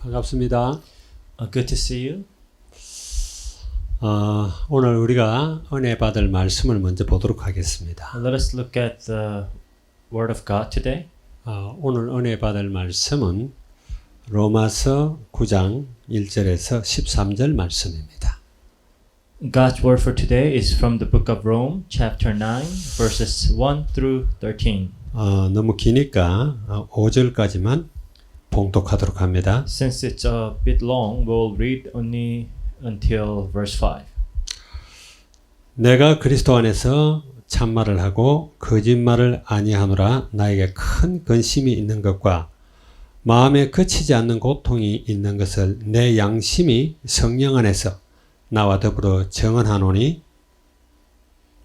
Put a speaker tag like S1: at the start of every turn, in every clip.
S1: 반갑습니다.
S2: Good to see you.
S1: 오늘 우리가 은혜 받을 말씀을 먼저 보도록 하겠습니다.
S2: Let us look at the Word of God today.
S1: 오늘 은혜 받을 말씀은 로마서 9장 1절에서 13절 말씀입니다.
S2: God's word for today is from the book of Rome, chapter 9, verses 1 through 13.
S1: 너무 기니까 5절까지만 봉독하도록 합니다.
S2: Since it's a bit long, we'll read only until verse 5.
S1: 내가 그리스도 안에서 참말을 하고 거짓말을 아니하노라. 나에게 큰 근심이 있는 것과 마음에 그치지 않는 고통이 있는 것을 내 양심이 성령 안에서 나와 더불어 증언하노니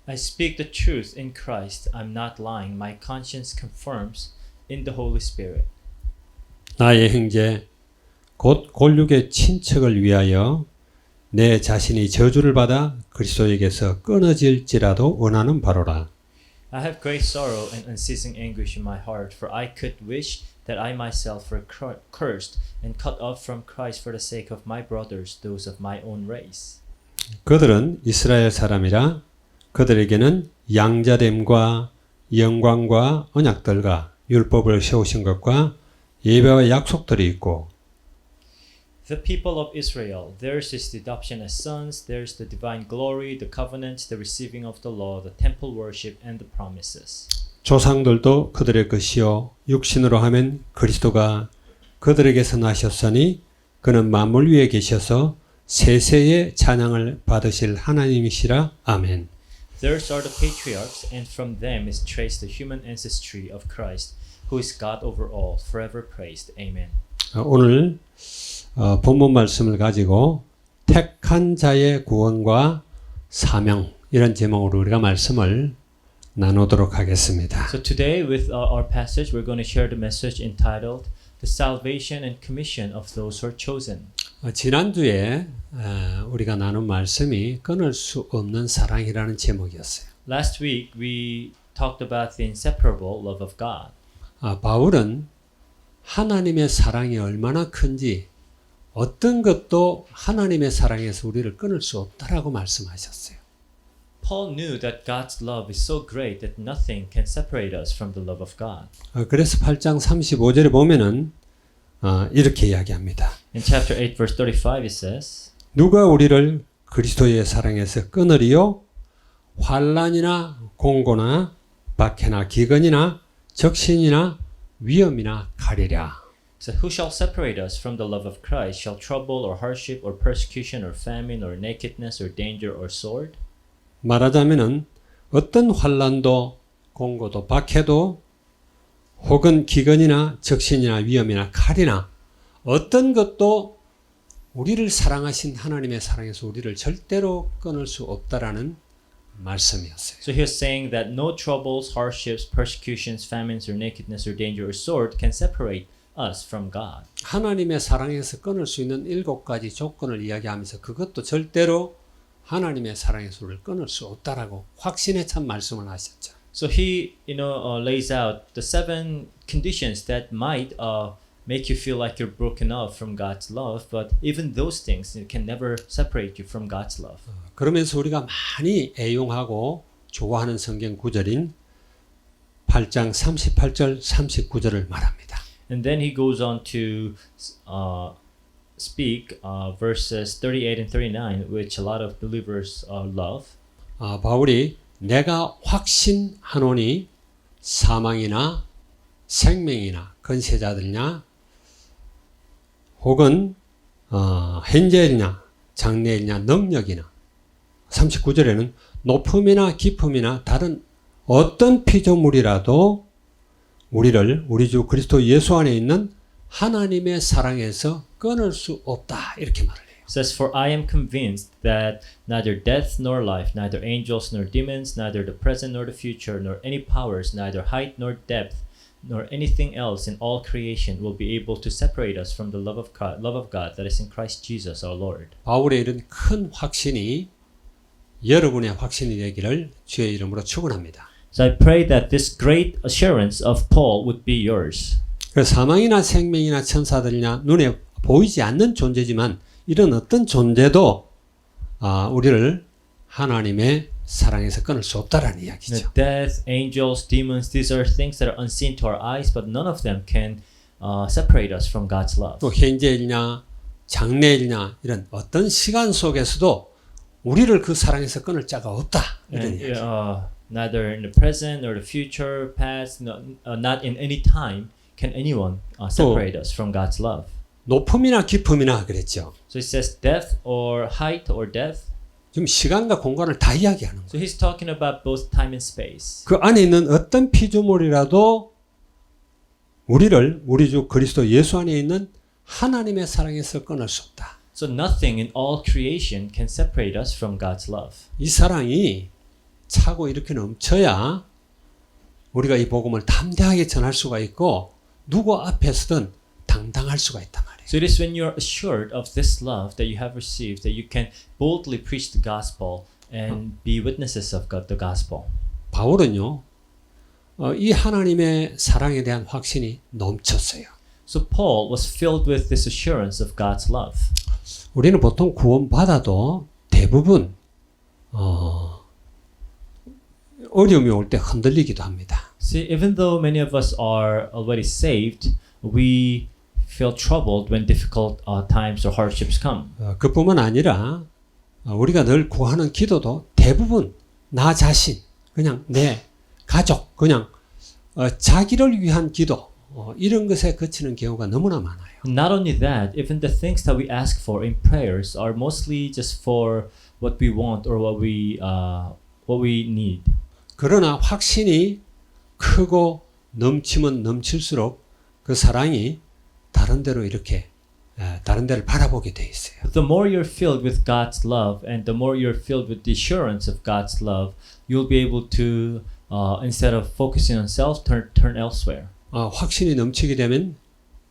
S2: I speak the truth in Christ. I'm not lying. My conscience confirms in the Holy Spirit.
S1: 나의 형제 곧 골육의 친척을 위하여 내 자신이 저주를 받아 그리스도에게서 끊어질지라도 원하는 바로라.
S2: I have great sorrow and unceasing anguish in my heart, for I could wish that I myself were cursed and cut off from Christ for the sake of my brothers, those of my own race.
S1: 그들은 이스라엘 사람이라 그들에게는 양자됨과 영광과 언약들과 율법을 세우신 것과 예배와 약속들이 있고
S2: The people of Israel, theirs is the adoption as sons, theirs the divine glory, the covenants, the receiving of the law, the temple worship, and the promises.
S1: 조상들도 그들의 것이요 육신으로 하면 그리스도가 그들에게서 나셨으니 그는 만물 위에 계셔서 세세의 찬양을 받으실 하나님이시라. 아멘.
S2: Theirs are the patriarchs, and from them is traced the human ancestry of Christ, who is God over all, forever praised. Amen.
S1: 오늘 본문 말씀을 가지고 택한 자의 구원과 사명 이런 제목으로 우리가 말씀을 나누도록 하겠습니다.
S2: So today with our passage we're going to share the message entitled The Salvation and Commission of Those Who Are Chosen.
S1: 지난주에 우리가 나눈 말씀이 끊을 수 없는 사랑이라는 제목이었어요.
S2: Last week we talked about the inseparable love of God.
S1: 바울은 하나님의 사랑이 얼마나 큰지 어떤 것도 하나님의 사랑에서 우리를 끊을 수 없다라고 말씀하셨어요.
S2: Paul knew that God's love is so great that nothing can separate us from the love of God.
S1: 그래서 8장 35절에 보면은 이렇게 이야기합니다.
S2: In chapter 8 verse 35 it says,
S1: 누가 우리를 그리스도의 사랑에서 끊으리요? 환난이나 공고나 박해나 기근이나 적신이나 위험이나 칼이랴.
S2: So who shall separate us from the love of Christ? Shall trouble or hardship or persecution or famine or nakedness or danger or sword?
S1: 말하자면은 어떤 환난도 공고도 박해도 혹은 기근이나 적신이나 위험이나 칼이나 어떤 것도 우리를 사랑하신 하나님의 사랑에서 우리를 절대로 끊을 수 없다라는 말씀이었어요.
S2: So he's saying that no troubles, hardships, persecutions, famines or nakedness or danger or sword can separate us from God.
S1: 하나님의 사랑에서 끊을 수 있는 7가지 조건을 이야기하면서 그것도 절대로 하나님의 사랑에서 우리를 끊을 수 없다라고 확신에 찬 말씀을 하셨죠.
S2: So he, lays out the 7 conditions that might make you feel like you're broken off from God's love, but even those things can never separate you from God's love.
S1: 그러면서 우리가 많이 애용하고 좋아하는 성경 구절인 8장 38절 39절을 말합니다.
S2: And then he goes on to speak verses 38 and 39, which a lot of believers love.
S1: 바울이 내가 확신하노니 사망이나 생명이나 권세자들이나 혹은 현재이냐 장래이냐 능력이나 39절에는 높음이나 깊음이나 다른 어떤 피조물이라도 우리를 우리 주 그리스도 예수 안에 있는 하나님의 사랑에서 끊을 수 없다 이렇게 말을 해요.
S2: It says, For I am convinced that neither death nor life, neither angels nor demons, neither the present nor the future, nor any powers, neither height nor depth, nor anything else in all creation will be able to separate us from the love of God that is in Christ Jesus our Lord.
S1: 바울의 이런 큰 확신이 여러분의 확신이 되기를 주의 이름으로 축원합니다.
S2: So I pray that this great assurance of Paul would be yours.
S1: 그 사망이나 생명이나 천사들이나 눈에 보이지 않는 존재지만 이런 어떤 존재도 우리를 하나님의 사랑에서 끊을 수 없다라는 이야기죠.
S2: Death, angels, demons, these are things that are unseen to our eyes, but none of them can separate us from God's love.
S1: 또 현재일냐 장래일냐 이런 어떤 시간 속에서도 우리를 그 사랑에서 끊을 자가 없다. 이런
S2: And,
S1: 이야기.
S2: neither in the present or the future, past, not in any time can anyone separate us from God's love.
S1: 높음이나 깊음이나 그랬죠.
S2: So it says depth or height or depth.
S1: 지금 시간과 공간을 다 이야기하는 거예요.
S2: So he's talking about both time and space.
S1: 그 안에 있는 어떤 피조물이라도 우리를 우리 주 그리스도 예수 안에 있는 하나님의 사랑에서 끊을 수 없다.
S2: So nothing in all creation can separate us from God's love.
S1: 이 사랑이 차고 이렇게 넘쳐야 우리가 이 복음을 담대하게 전할 수가 있고 누구 앞에서든 당당할 수가 있단 말이에요.
S2: So it is when you're assured of this love that you have received that you can boldly preach the gospel and be witnesses of God, the gospel.
S1: 바울은요, 이 하나님의 사랑에 대한 확신이 넘쳤어요.
S2: So Paul was filled with this assurance of God's love.
S1: 우리는 보통 구원받아도 대부분 어려움이 올 때 흔들리기도 합니다.
S2: See, even though many of us are already saved, we feel troubled when difficult times or hardships come.
S1: 그뿐만 아니라 우리가 늘 구하는 기도도 대부분 나 자신, 그냥 내 가족, 그냥 자기를 위한 기도 이런 것에 그치는 경우가 너무나 많아요.
S2: Not only that, even the things that we ask for in prayers are mostly just for what we want or what we need.
S1: 그러나 확신이 크고 넘치면 넘칠수록 그 사랑이 다른 데로 이렇게 다른 데를 바라보게 돼 있어요.
S2: But the more you're filled with God's love and the more you're filled with the assurance of God's love, you'll be able to instead of focusing on self, turn elsewhere.
S1: 확신이 넘치게 되면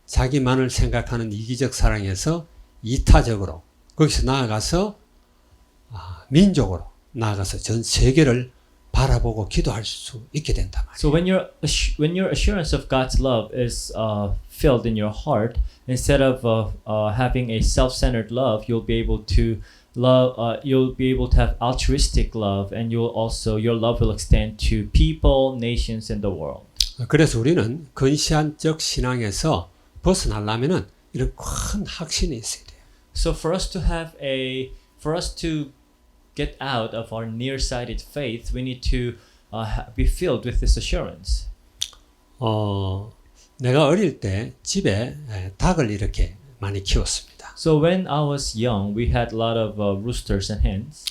S1: 자기만을 생각하는 이기적 사랑에서 이타적으로 거기서 나아가서 민족으로 나아가서 전 세계를 바라보고 기도할 수 있게 된단 말이에요.
S2: So when your assurance of God's love is filled in your heart, instead of having a self-centered love, you'll be able to have altruistic love, and your love will extend to people, nations, and the world.
S1: 그래서 우리는 근시안적 신앙에서 벗어나려면은 이런 큰 확신이 있어야 돼요.
S2: So for us to get out of our nearsighted faith, we need to be filled with this assurance.
S1: 내가 어릴 때 집에 닭을 이렇게 많이 키웠습니다.
S2: So when I was young, we had a lot of roosters and hens.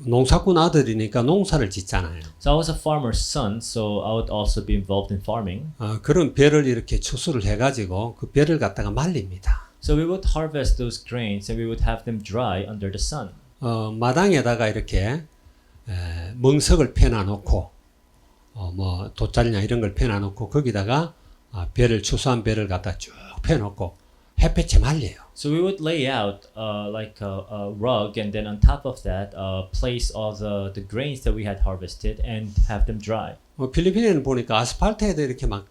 S1: 농사꾼 아들이니까 농사를 짓잖아요.
S2: So I was a farmer's son, so I would also be involved in farming.
S1: 그런 벼를 이렇게 추수를 해가지고 그 벼를 갖다가 말립니다.
S2: So we would harvest those grains and we would have them dry under the sun.
S1: 마당에다가 이렇게 멍석을 펴놔놓고 뭐 돗자리나 이런 걸 펴놔놓고 거기다가 추수한 벼를 갖다 쭉 펴놓고 햇볕에 말려요.
S2: So we would lay out like a rug, and then on top of that, place all the grains that we had harvested and have them dry.
S1: 필리핀에는 보니까 아스팔트에도 이렇게 막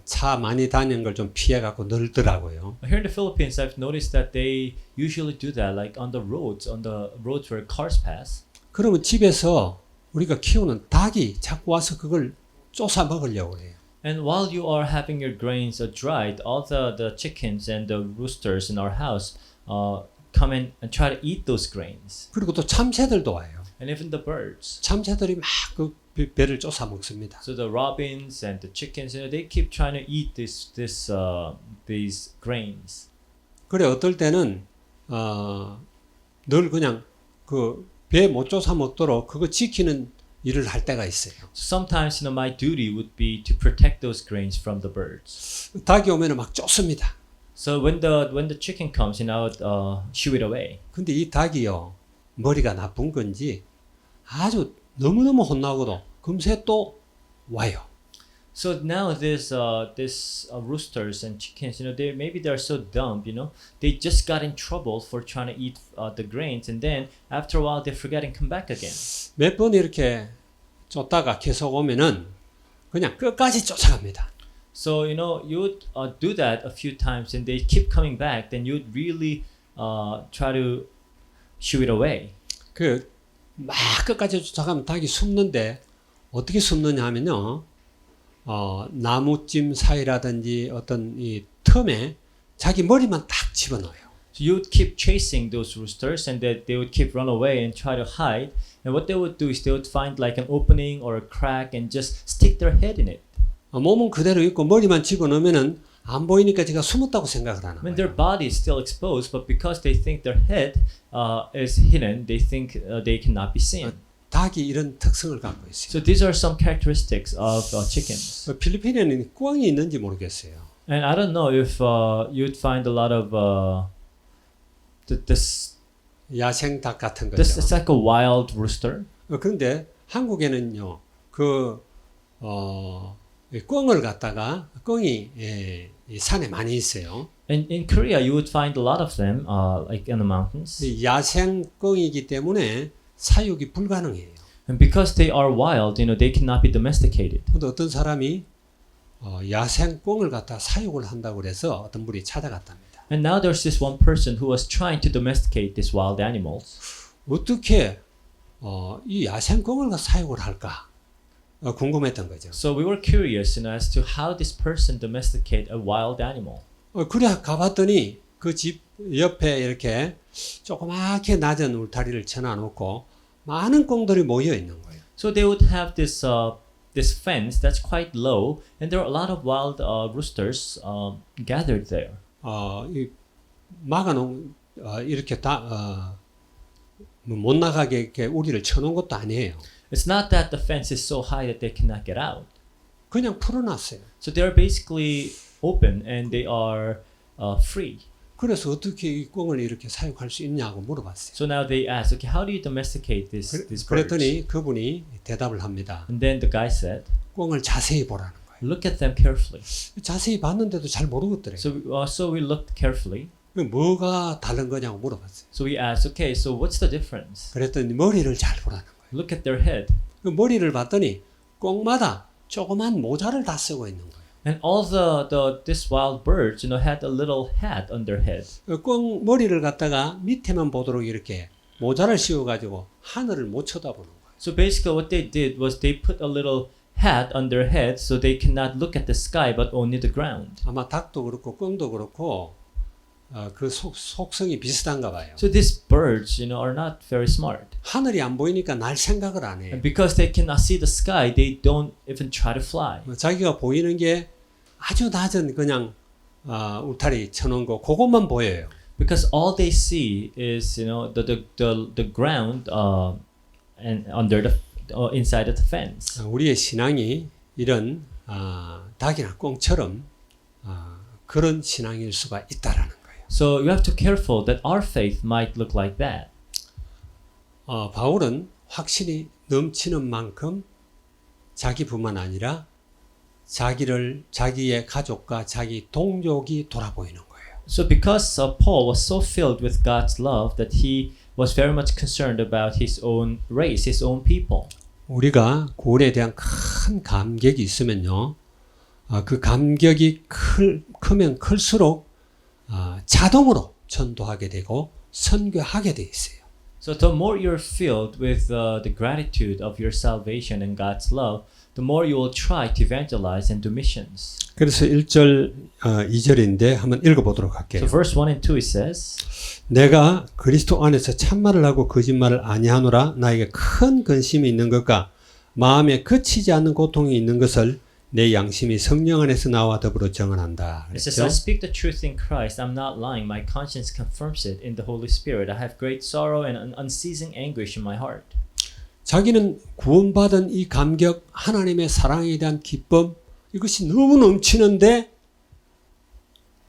S1: 차 많이 다니는 걸 좀 피해갖고 늘더라고요.
S2: Here in the Philippines, I've noticed that they usually do that, like on the roads where cars pass.
S1: 그러면 집에서 우리가 키우는 닭이 자꾸 와서 그걸 쫓아 먹으려고 해요.
S2: And while you are having your grains dried, all the chickens and the roosters in our house come in and try to eat those grains.
S1: 그리고 또 참새들도 와요.
S2: And even the birds.
S1: 참새들이 막 그 벼를 쫓아 먹습니다.
S2: So the robins and the chickens, they keep trying to eat these grains.
S1: 그래 어떨 때는 늘 그냥 그 배 못 쫓아 먹도록 그거 지키는 일을 할 때가 있어요.
S2: So sometimes, my duty would be to protect those grains from the birds.
S1: 닭이 오면은 막 쫓습니다.
S2: So when the chicken comes, I would shoo it away.
S1: 근데 이 닭이요 머리가 나쁜 건지 아주 너무너무 혼나고도 금세 또 와요.
S2: So now this roosters and chickens, they're so dumb, they just got in trouble for trying to eat the grains, and then after a while they forget and come back again.
S1: 몇 번 이렇게 쫓다가 계속 오면은 그냥 끝까지 쫓아갑니다.
S2: So you would do that a few times, and they keep coming back. Then you'd really try to shoo it away.
S1: 막 끝까지 쫓아가면 닭이 숨는데 어떻게 숨느냐 하면요. 나무찜 사이라든지 어떤 이 틈에 자기 머리만 딱 집어넣어요.
S2: So you would keep chasing those roosters, and that they would keep run away and try to hide. And what they would do is they would find like an opening or a crack and just stick their head in it.
S1: 몸은 그대로 있고 머리만 집어넣으면은 안 보이니까 제가 숨었다고 생각을 하는
S2: When
S1: 거예요.
S2: their body is still exposed, but because they think their head is hidden, they think they cannot be seen.
S1: 닭이 이런 특성을 갖고 있어요.
S2: So these are some characteristics of chickens.
S1: 필리핀에는 꿩이 있는지 모르겠어요.
S2: And I don't know if you'd find a lot of this.
S1: 야생 닭 같은
S2: This
S1: 거죠.
S2: is like a wild rooster.
S1: 그런데 한국에는요, 이 꿩을 갖다가 꿩이 이 산에 많이 있어요.
S2: And in Korea, you would find a lot of them, like in the mountains.
S1: 이 야생 꿩이기 때문에 사육이 불가능해요.
S2: And because they are wild, they cannot be domesticated.
S1: 근데 어떤 사람이 야생 꿩을 갖다 사육을 한다고 그래서 어떤 분이 찾아갔답니다.
S2: And now there's this one person who was trying to domesticate these wild animals.
S1: 어떻게 이 야생 꿩을 갖다 사육을 할까? 궁금했던 거죠.
S2: So we were curious, as to how this person domesticate a wild animal.
S1: 그래 가봤더니 그 집 옆에 이렇게 조그맣게 낮은 울타리를 쳐놔놓고 많은 꿩들이 모여 있는 거예요.
S2: So they would have this this fence that's quite low, and there are a lot of wild roosters gathered there.
S1: 이 막아놓은 이렇게 못 나가게 이렇게 우리를 쳐놓은 것도 아니에요.
S2: It's not that the fence is so high that they cannot get out.
S1: 그냥 풀어놨어요.
S2: So they are basically open and they are free.
S1: 그래서 어떻게 이 꿩을 이렇게 사육할 수 있냐고 물어봤어요.
S2: So now they ask, okay, how do you domesticate these birds?
S1: 그랬더니 그분이 대답을 합니다.
S2: And then the guy said,
S1: 꿩을 자세히 보라는 거예요.
S2: look at them carefully.
S1: 자세히 봤는데도 잘 모르겠더래요.
S2: So we looked carefully.
S1: 뭐가 다른 거냐고 물어봤어요.
S2: So we asked, okay, so what's the difference?
S1: 그랬더니 머리를 잘 보라는 거예요.
S2: Look at their head.
S1: 그 머리를 봤더니 꿩마다 조그만 모자를 다 쓰고 있는 거예요.
S2: And all this wild birds, had a little hat on their head.
S1: 꿩 머리를 갖다가 밑에만 보도록 이렇게 모자를 씌워가지고 하늘을 못 쳐다보는 거예요.
S2: So basically what they did was they put a little hat on their head so they cannot look at the sky but only the ground.
S1: 아마 닭도 그렇고 꿩도 그렇고 그 속성이 비슷한가 봐요.
S2: So these birds, are not very smart.
S1: 하늘이 안 보이니까 날 생각을 안 해요.
S2: And because they cannot see the sky, they don't even try to fly.
S1: 자기가 보이는 게 아주 낮은 그냥 울타리 쳐놓은 거 그것만 보여요.
S2: Because all they see is the ground and under the inside of the fence.
S1: 우리의 신앙이 이런 닭이나 꿩처럼 그런 신앙일 수가 있다라는 거예요.
S2: So you have to be careful that our faith might look like that.
S1: 바울은 확신이 넘치는 만큼 자기뿐만 아니라 자기의 가족과 자기 동족이 돌아보이는 거예요.
S2: So because Paul was so filled with God's love that he was very much concerned about his own race, his own people.
S1: 우리가 구원에 대한 큰 감격이 있으면요, 그 감격이 크면 클수록 자동으로 전도하게 되고 선교하게 돼 있어요.
S2: So the more you're filled with the gratitude of your salvation and God's love, the more you will try to evangelize and do missions.
S1: 그래서 1절, 2절인데 한번 읽어보도록 할게요.
S2: So verse 1 and 2 it says,
S1: 내가 그리스도 안에서 참말을 하고 거짓말을 아니하노라. 나에게 큰 근심이 있는 것과 마음에 그치지 않는 고통이 있는 것을 내 양심이 성령 안에서 나와 더불어 정언한다.
S2: it says, I speak the truth in Christ. I'm not lying. My conscience confirms it in the Holy Spirit. I have great sorrow and an unceasing anguish in my heart.
S1: 자기는 구원받은 이 감격, 하나님의 사랑에 대한 기쁨, 이것이 너무 넘치는데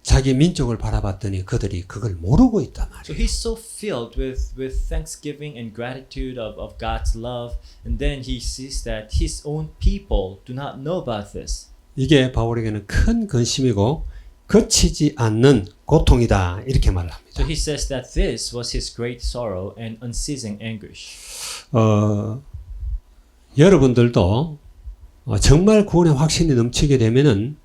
S1: 자기 민족을 바라봤더니 그들이 그걸 모르고 있단
S2: So
S1: 말이에요.
S2: he's so filled with thanksgiving and gratitude of God's love, and then he sees that his own people do not know about this.
S1: 이게 바울에게는 큰 근심이고 거치지 않는 고통이다. 이렇게 말을 합니다.
S2: So he says that this was his great sorrow and unceasing anguish.
S1: 여러분들도 정말 구원의 확신이 넘치게 되면은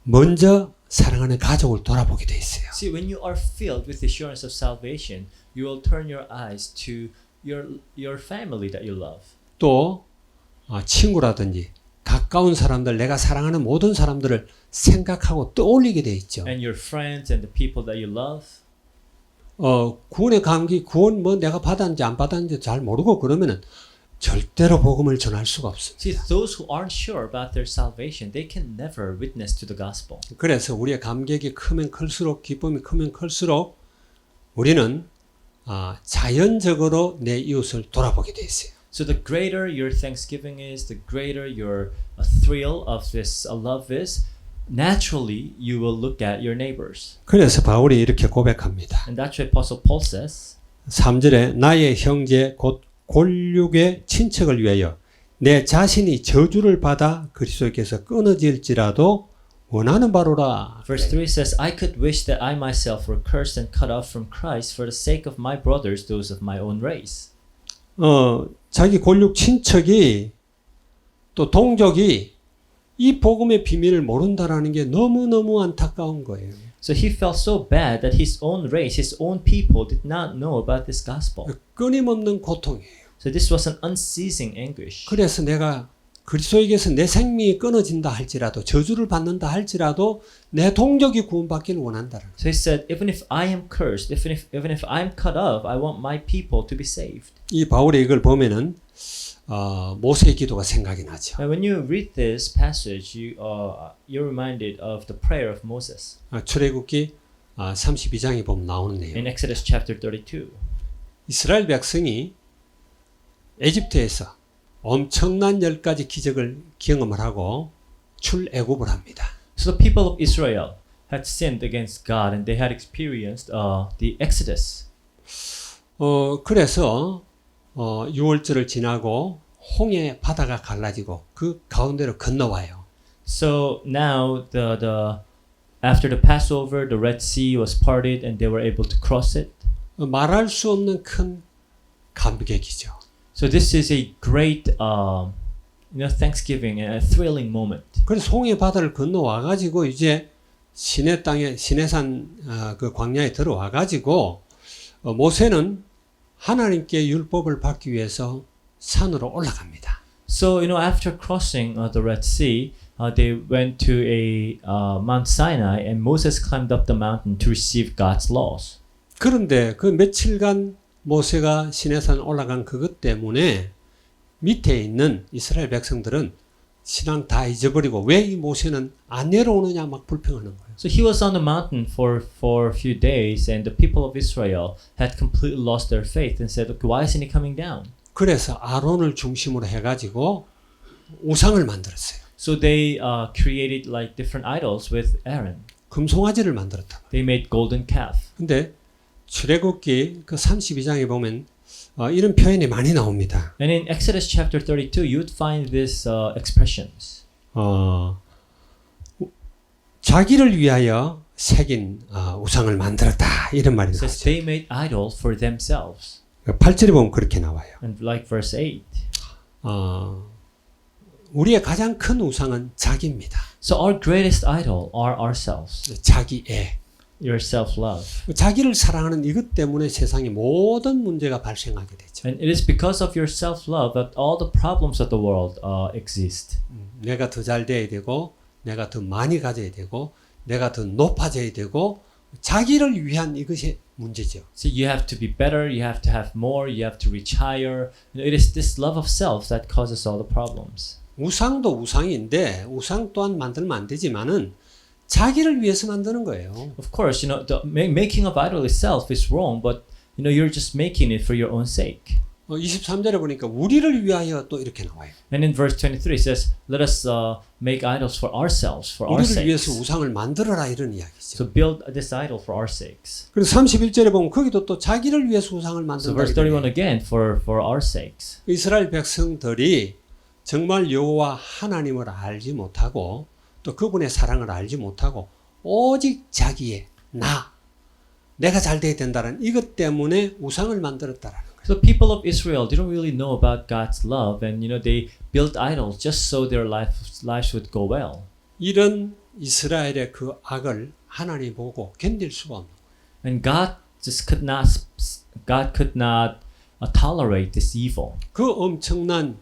S1: 먼저 사랑하는 가족을 돌아보게 돼 있어요.
S2: See, when you are filled with the assurance of salvation, you will turn your eyes to your family that you love.
S1: 또 친구라든지 가까운 사람들, 내가 사랑하는 모든 사람들을 생각하고 떠올리게 돼 있죠.
S2: And your friends and the people that you love.
S1: 구원의 감기, 구원 뭐 내가 받았는지 안 받았는지 잘 모르고 그러면은 절대로 복음을 전할 수가 없습니다.
S2: See, those who aren't sure about their salvation, they can never witness to the gospel.
S1: 그래서 우리의 감격이 크면 클수록, 기쁨이 크면 클수록 우리는 자연적으로 내 이웃을 돌아보게 돼 있어요.
S2: So the greater your thanksgiving is, the greater your thrill of this love is, naturally you will look at your neighbors.
S1: 그래서 바울이 이렇게 고백합니다.
S2: And that's why Apostle Paul says,
S1: 3절에 나의 형제 곧 골육의 친척을 위하여 내 자신이 저주를 받아 그리스도께서 끊어질지라도 원하는 바로라.
S2: verse 3 says, I could wish that I myself were cursed and cut off from Christ for the sake of my brothers, those of my own race.
S1: 자기 골육 친척이 또 동족이 이 복음의 비밀을 모른다라는 게 너무너무 안타까운 거예요.
S2: So he felt so bad that his own race, his own people did not know about this gospel.
S1: 끊임없는 고통이에요.
S2: So this was an unceasing anguish.
S1: 그래서 내가 그리스도에게서 내 생명이 끊어진다 할지라도 저주를 받는다 할지라도 내 동족이 구원받기를 원한다는.
S2: So he said, even if I am cursed, even if I'm cut off, I want my people to be saved.
S1: 이 바울의 이걸 보면은 모세의 기도가 생각이 나죠.
S2: And when you read this passage, you're reminded of the prayer of Moses
S1: 출애굽기 32장에 보면 나오는 내용.
S2: in Exodus chapter 32.
S1: 이스라엘 백성이 에집트에서 엄청난 10가지 기적을 경험을 하고 출애굽을 합니다.
S2: So the people of Israel had sinned against God and they had experienced the Exodus.
S1: 그래서 6월절을 지나고 홍해 바다가 갈라지고 그 가운데로 건너와요.
S2: So now after the Passover, the Red Sea was parted and they were able to cross it.
S1: 말할 수 없는 큰 감격이죠.
S2: So this is a great thanksgiving and a thrilling moment.
S1: 그래서 홍해 바다를 건너와 가지고 이제 시내 땅에 시내산 그 광야에 들어와 가지고 모세는 하나님께 율법을 받기 위해서 산으로 올라갑니다.
S2: So after crossing the Red Sea, they went to a Mount Sinai, and Moses climbed up the mountain to receive God's laws.
S1: 그런데 그 며칠간 모세가 시내산 올라간 그것 때문에 밑에 있는 이스라엘 백성들은 신앙 다 잊어버리고 왜 이 모세는 안 내려오느냐 막 불평하는 거예요.
S2: So he was on the mountain for a few days, and the people of Israel had completely lost their faith and said, "Okay, why isn't he coming down?"
S1: 그래서 아론을 중심으로 해가지고 우상을 만들었어요.
S2: So they created like different idols with Aaron.
S1: 금송아지를 만들었다.
S2: They made golden calf.
S1: 근데 출애굽기 그 32장에 보면 이런 표현이 많이 나옵니다.
S2: And in Exodus chapter 32, you'd find these expressions.
S1: 자기를 위하여 새긴 우상을 만들었다 이런 말이
S2: It says
S1: 나오죠.
S2: they made idols for themselves.
S1: 8절에 보면 그렇게 나와요.
S2: And like verse 8.
S1: 우리의 가장 큰 우상은 자기입니다.
S2: So our greatest idol are ourselves.
S1: 자기애.
S2: Your self-love.
S1: 자기를 사랑하는 이것 때문에 세상에 모든 문제가 발생하게 되죠.
S2: And it is because of your self-love that all the problems of the world exist.
S1: 내가 더 잘 돼야 되고 내가 더 많이 가져야 되고 내가 더 높아져야 되고 자기를 위한 이것이 문제죠.
S2: So you have to be better, you have to have more, you have to reach higher. It is this love of self that causes all the problems.
S1: 우상도 우상인데 우상 또한 만들면 안 되지만은 자기를 위해서 만드는 거예요.
S2: Of course, the making of idol itself is wrong, but you're just making it for your own sake.
S1: 23절에 보니까 우리를 위하여 또 이렇게 나와요.
S2: And in verse 23 it says, "Let us make idols for ourselves, for our
S1: 우리를 위해서
S2: sakes."
S1: 우상을 만들어라 이런 이야기죠.
S2: So build this idol for our sakes.
S1: 그리고 31절에 보면 거기도 또 자기를 위해서 우상을
S2: So
S1: 만든다.
S2: verse 31 again, for our sakes.
S1: 이스라엘 백성들이 정말 여호와 하나님을 알지 못하고 또 그분의 사랑을 알지 못하고 오직 자기의 내가 잘 돼야 된다는 이것 때문에 우상을 만들었다라는 거예요.
S2: So the people of Israel didn't really know about God's love, and they built idols just so their lives would go well.
S1: 이런 이스라엘의 그 악을 하나님 보고 견딜 수가 없는
S2: And God could not tolerate this evil.
S1: 그 엄청난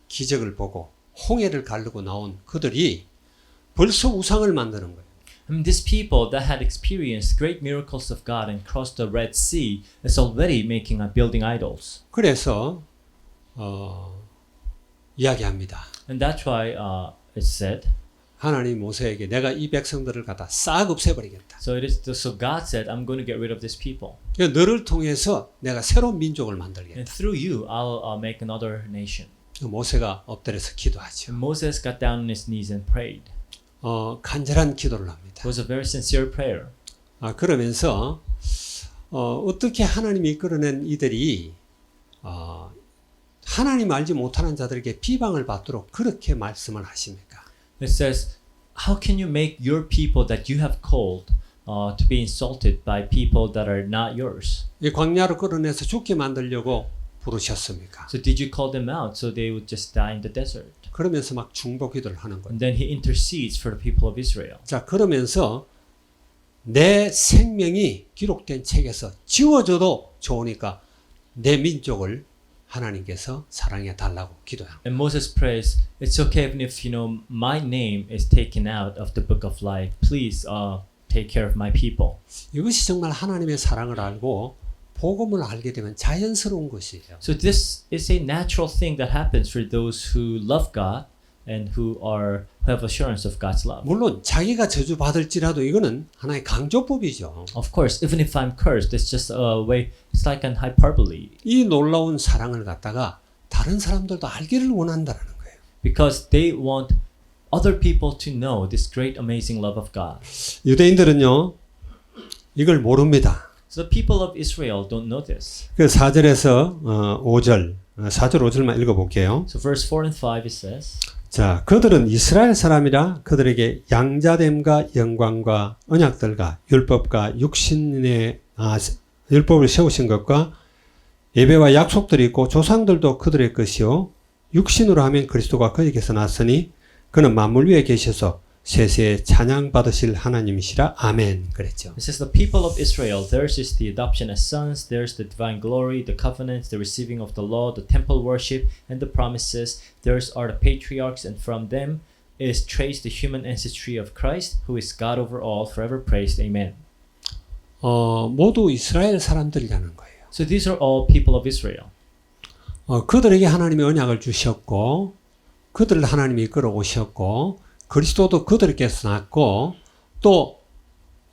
S1: 기적을 보고 홍해를 가르고 나온 그들이 벌써 우상을 만드는 거예요.
S2: I mean, these people that had experienced great miracles of God and crossed the Red Sea is already building idols.
S1: 그래서 이야기합니다.
S2: And that's why it said.
S1: 하나님 모세에게 내가 이 백성들을 갖다 싹 없애버리겠다.
S2: So God said, I'm going to get rid of these people.
S1: 그러니까 너를 통해서 내가 새로운 민족을 만들겠다.
S2: And through you, I'll make another nation.
S1: 모세가 엎드려서 기도하죠.
S2: And Moses got down on his knees and prayed.
S1: 간절한 기도를 합니다.
S2: It was a very sincere prayer.
S1: 그러면서 어떻게 하나님이 이끌어낸 이들이 하나님 알지 못하는 자들에게 비방을 받도록 그렇게 말씀을 하십니까?
S2: It says, how can you make your people that you have called to be insulted by people that are not yours?
S1: 이 광야로 끌어내서 죽게 만들려고 부르셨습니까?
S2: So did you call them out so they would just die in the desert?
S1: 그러면서 막 중보 기도를 하는 거예요.
S2: And then he intercedes for the people of Israel.
S1: 자, 그러면서 내 생명이 기록된 책에서 지워져도 좋으니까 내 민족을 하나님께서 사랑해 달라고 기도합니다.
S2: And Moses prays, it's okay even if my name is taken out of the book of life. Please take care of my people.
S1: 이것이 정말 하나님의 사랑을 알고 복음을 알게 되면 자연스러운 것이에요.
S2: So this is a natural thing that happens for those who love God and who have assurance of God's love.
S1: 물론 자기가 저주받을지라도 이거는 하나의 강조법이죠.
S2: Of course, even if I'm cursed, it's just a way. It's like an hyperbole.
S1: 이 놀라운 사랑을 갖다가 다른 사람들도 알기를 원한다는 거예요.
S2: Because they want other people to know this great, amazing love of God.
S1: 유대인들은요, 이걸 모릅니다.
S2: So the people of Israel don't know this.
S1: 그 4절에서 5절, 4절 5절만 읽어볼게요.
S2: So verse 4 and 5 it says,
S1: 자, 그들은 이스라엘 사람이라 그들에게 양자됨과 영광과 언약들과 율법과 육신의 율법을 세우신 것과 예배와 약속들이 있고 조상들도 그들의 것이요 육신으로 하면 그리스도가 그에게서 났으니 그는 만물 위에 계셔서 세세에 찬양 받으실 하나님이시라. 아멘. 그랬죠.
S2: it says the people of Israel, theirs is the adoption as sons, theirs the divine glory, the covenants, the receiving of the law, the temple worship, and the promises. Theirs are the patriarchs, and from them is traced the human ancestry of Christ, who is God over all, forever praised. Amen.
S1: 모두 이스라엘 사람들이라는 거예요.
S2: So these are all people of Israel.
S1: 그들에게 하나님의 언약을 주셨고 그들을 하나님이 이끌어 오셨고 그리스도도 그들께서 났고 또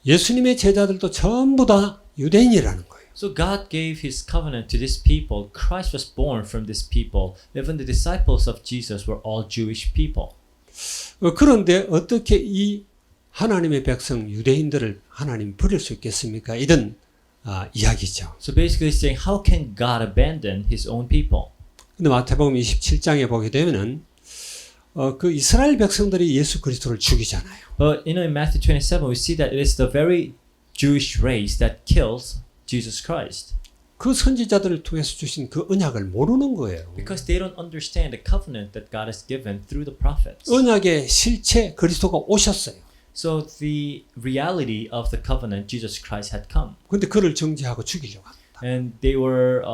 S1: 예수님의 제자들도 전부 다 유대인이라는 거예요.
S2: So God gave His covenant to this people. Christ was born from this people. Even the disciples of Jesus were all Jewish people.
S1: 그런데 어떻게 이 하나님의 백성 유대인들을 하나님 버릴 수 있겠습니까? 이런 이야기죠.
S2: So basically saying, how can God abandon His own people?
S1: 근데 마태복음 27장에 보게 되면은 그 이스라엘 백성들이 예수 그리스도를 죽이잖아요.
S2: But in Matthew 27, we see that it is the very Jewish race that kills Jesus Christ.
S1: 그 선지자들을 통해서 주신 그 언약을 모르는 거예요.
S2: Because they don't understand the covenant that God has given through the prophets.
S1: 언약의 실체 그리스도가 오셨어요.
S2: So the reality of the covenant, Jesus Christ had come.
S1: 근데 그를 정죄하고 죽이려고 합니다.
S2: And they were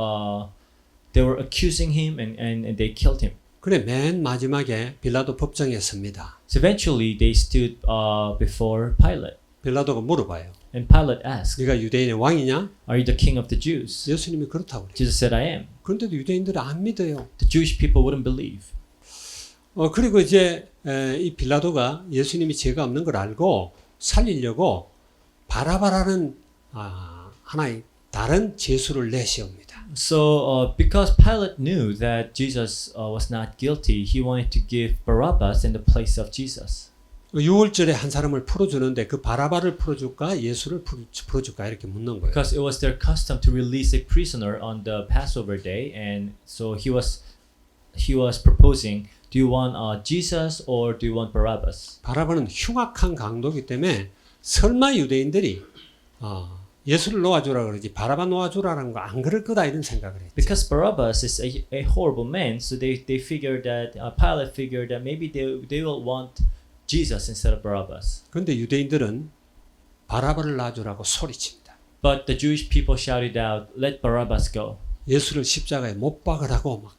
S2: accusing him and they killed him.
S1: 그래 맨 마지막에 빌라도 법정에 섭니다.
S2: So eventually they stood before Pilate.
S1: 빌라도가 물어봐요.
S2: And Pilate asked,
S1: 네가 유대인의 왕이냐?
S2: are you the king of the Jews?
S1: 예수님이 그렇다고 그래요.
S2: Jesus said, I am.
S1: 그런데도 유대인들이 안 믿어요.
S2: The Jewish people wouldn't believe.
S1: 그리고 이제 이 빌라도가 예수님이 죄가 없는 걸 알고 살리려고 바라바라는 하나의 다른 제수를 내세웁니다.
S2: So because Pilate knew that Jesus was not guilty, he wanted to give Barabbas in the place of Jesus.
S1: 6월절에 한 사람을 풀어주는데 그 바라바를 풀어줄까 예수를 풀어줄까 이렇게 묻는 거예요.
S2: Because it was their custom to release a prisoner on the Passover day, and so he was proposing, do you want Jesus or do you want Barabbas?
S1: 바라바는 흉악한 강도이기 때문에 설마 유대인들이 예수를 놓아주라 그러지 바라바 놓아주라는 거 안 그럴 거다 이런 생각을 했죠.
S2: Because Barabbas is a horrible man, so they figured that Pilate figured that maybe they will want Jesus instead of Barabbas.
S1: 근데 유대인들은 바라바를 놔주라고 소리칩니다.
S2: But the Jewish people shouted out, "Let Barabbas go,"
S1: 예수를 십자가에 못 박으라고 막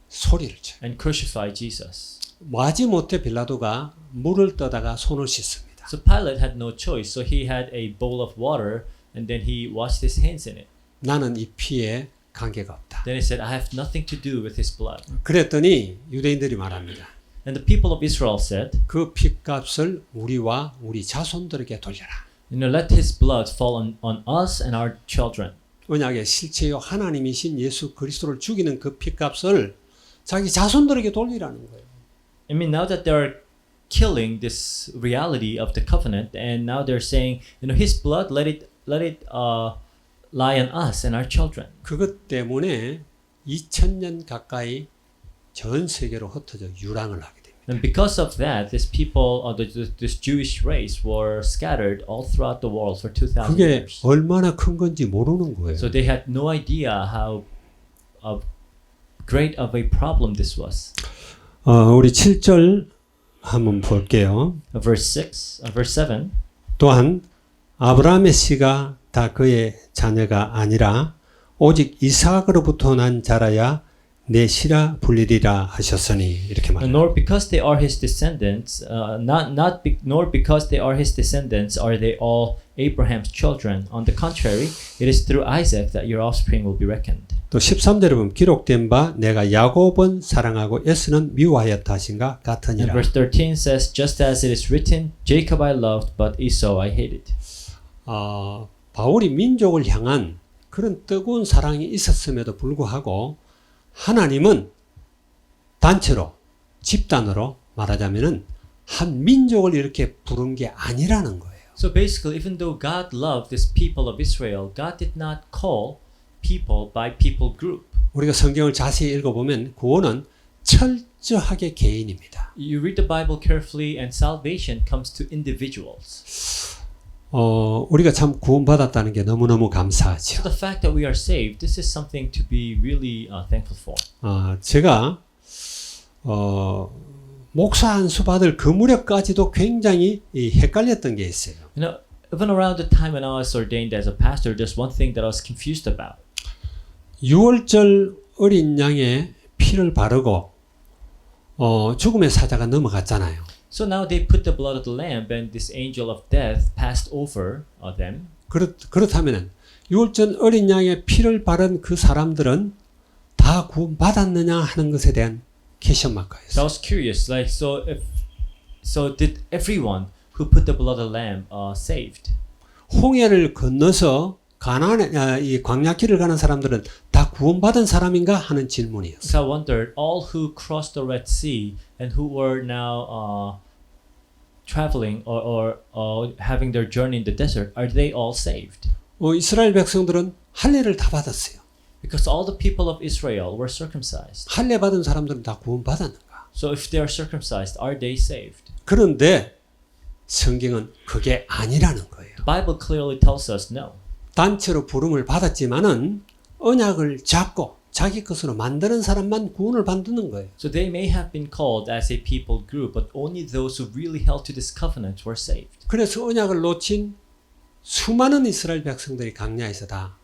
S1: 소리를 쳐요.
S2: and crucify Jesus.
S1: 마지못해 빌라도가 물을 떠다가 손을 씻습니다.
S2: So Pilate had no choice. So he had a bowl of water, and then he washed his hands in it.
S1: 나는 이 피에 관계가 없다.
S2: Then he said, "I have nothing to do with his blood."
S1: 그랬더니 유대인들이 말합니다.
S2: And the people of Israel said,
S1: 그 피값을 우리와 우리 자손들에게 돌려라.
S2: let his blood fall on us and our children.
S1: 언약의 실체요 하나님이신 예수 그리스도를 죽이는 그 피값을 자기 자손들에게 돌리라는 거예요.
S2: I mean, now that they're killing this reality of the covenant, and now they're saying, his blood, let it lie on us and our children.
S1: 그것 때문에 2000년 가까이 전 세계로 흩어져 유랑을 하게 됩니다.
S2: And because of that, these people, this Jewish race, were scattered all throughout the world for 2,000
S1: 그게
S2: years.
S1: 얼마나 큰 건지 모르는 거예요.
S2: So they had no idea how great of a problem this was.
S1: 우리 7절 한번 볼게요.
S2: Verse 7.
S1: 또한 아브라함의 씨가 다 그의 자녀가 아니라 오직 이삭으로부터 난 자라야 내 씨라 불리리라 하셨으니 이렇게 말합니다.
S2: Nor because they are his descendants, nor because they are his descendants are they all Abraham's children. On the contrary, it is through Isaac that your offspring will be reckoned.
S1: 또 13절에 보면 기록된 바 내가 야곱은 사랑하고 에서는 미워하였다 하신가
S2: And
S1: 같으니라.
S2: verse 13 says, just as it is written, Jacob I loved, but Esau I hated.
S1: 바울이 민족을 향한 그런 뜨거운 사랑이 있었음에도 불구하고 하나님은 단체로 집단으로 말하자면은 한 민족을 이렇게 부른 게 아니라는 거예요.
S2: So basically, even though God loved this people of Israel, God did not call people by people group.
S1: 우리가 성경을 자세히 읽어보면 구원은 철저하게 개인입니다.
S2: You read the Bible carefully, and salvation comes to individuals.
S1: 우리가 참 구원받았다는 게 너무너무
S2: So
S1: 감사하죠.
S2: the fact that we are saved, this is something to be really thankful for.
S1: 제가 목사 안수 받을 그 무렵까지도 굉장히 헷갈렸던 게 있어요.
S2: Even around the time when I was ordained as a pastor, there's one thing that I was confused about.
S1: 6월절 어린 양의 피를 바르고 죽음의 사자가 넘어갔잖아요.
S2: So now they put the blood of the lamb, and this angel of death passed over them.
S1: 그렇다면 6월절 어린 양의 피를 바른 그 사람들은 다 구원받았느냐 하는 것에 대한 퀘션 마크가
S2: So I
S1: 있어요.
S2: was curious, so did everyone who put the blood of the lamb saved?
S1: 홍해를 건너서 가나안에 이 광야길을 가는 사람들은 다 구원받은 사람인가 하는 질문이었어요.
S2: So I wondered, all who crossed the Red Sea and who were now traveling or having their journey in the desert, are they all saved?
S1: 이스라엘 백성들은 할례를 다 받았어요.
S2: Because all the people of Israel were circumcised.
S1: 할례 받은 사람들은 다 구원받았는가?
S2: So if they are circumcised, are they saved?
S1: 그런데 성경은 그게 아니라는 거예요.
S2: The Bible clearly tells us no.
S1: 단체로 부름을 받았지만은 언약을 잡고 자기 것으로 만드는 사람만 구원을 받는 거예요.
S2: So they may have been called as a people group, but only those who really held to this covenant were saved.
S1: 그래서 언약을 놓친 수많은 이스라엘 백성들이 광야에서 다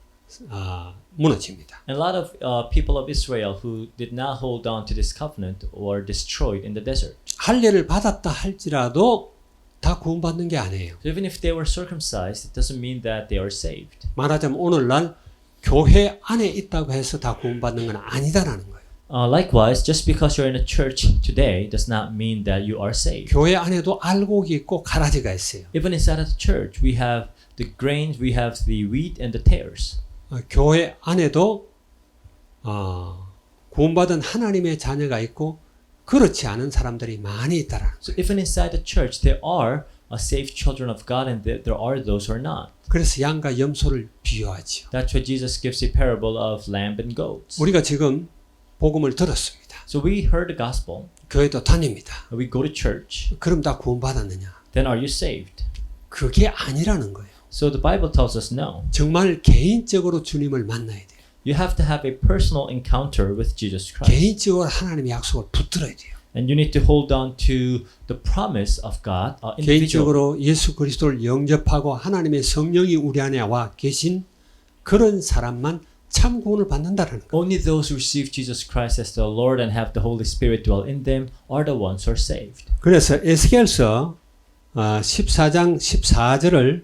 S1: 무너집니다.
S2: And a lot of people of Israel who did not hold on to this covenant were destroyed in the desert.
S1: 할례를 받았다 할지라도 다 구원받는 게 아니에요.
S2: So even if they were circumcised, it doesn't mean that they are saved.
S1: 말하자면 오늘날 교회 안에 있다고 해서 다 구원받는 건 아니다라는 거예요.
S2: Likewise, just because you're in a church today does not mean that you are saved.
S1: 교회 안에도 알곡이 있고 가라지가 있어요.
S2: Even inside of the church, we have the grains, we have the wheat and the tares.
S1: 교회 안에도 구원받은 하나님의 자녀가 있고 그렇지 않은 사람들이 많이 있다라는
S2: So even inside the church, there are saved children of God, and there are those who are not.
S1: 그래서 양과 염소를 비유하지요.
S2: That's why Jesus gives a parable of lamb and goats.
S1: 우리가 지금 복음을 들었습니다.
S2: So we heard the gospel,
S1: 교회도 다닙니다.
S2: we go to church,
S1: 그럼 다 구원받았느냐?
S2: then are you saved?
S1: 그게 아니라는 거예요.
S2: So the Bible tells us no.
S1: 정말 개인적으로 주님을 만나야 돼요.
S2: You have to have a personal encounter with Jesus Christ.
S1: 개인적으로 하나님의 약속을 붙들어야 돼요.
S2: And you need to hold on to the promise of God individually.
S1: 개인적으로 예수 그리스도를 영접하고 하나님의 성령이 우리 안에 와 계신 그런 사람만 참 구원을 받는다라는 거.
S2: Only those who receive Jesus Christ as the Lord and have the Holy Spirit dwell in them are the ones who are saved.
S1: 그래서 에스겔서 14장 14절을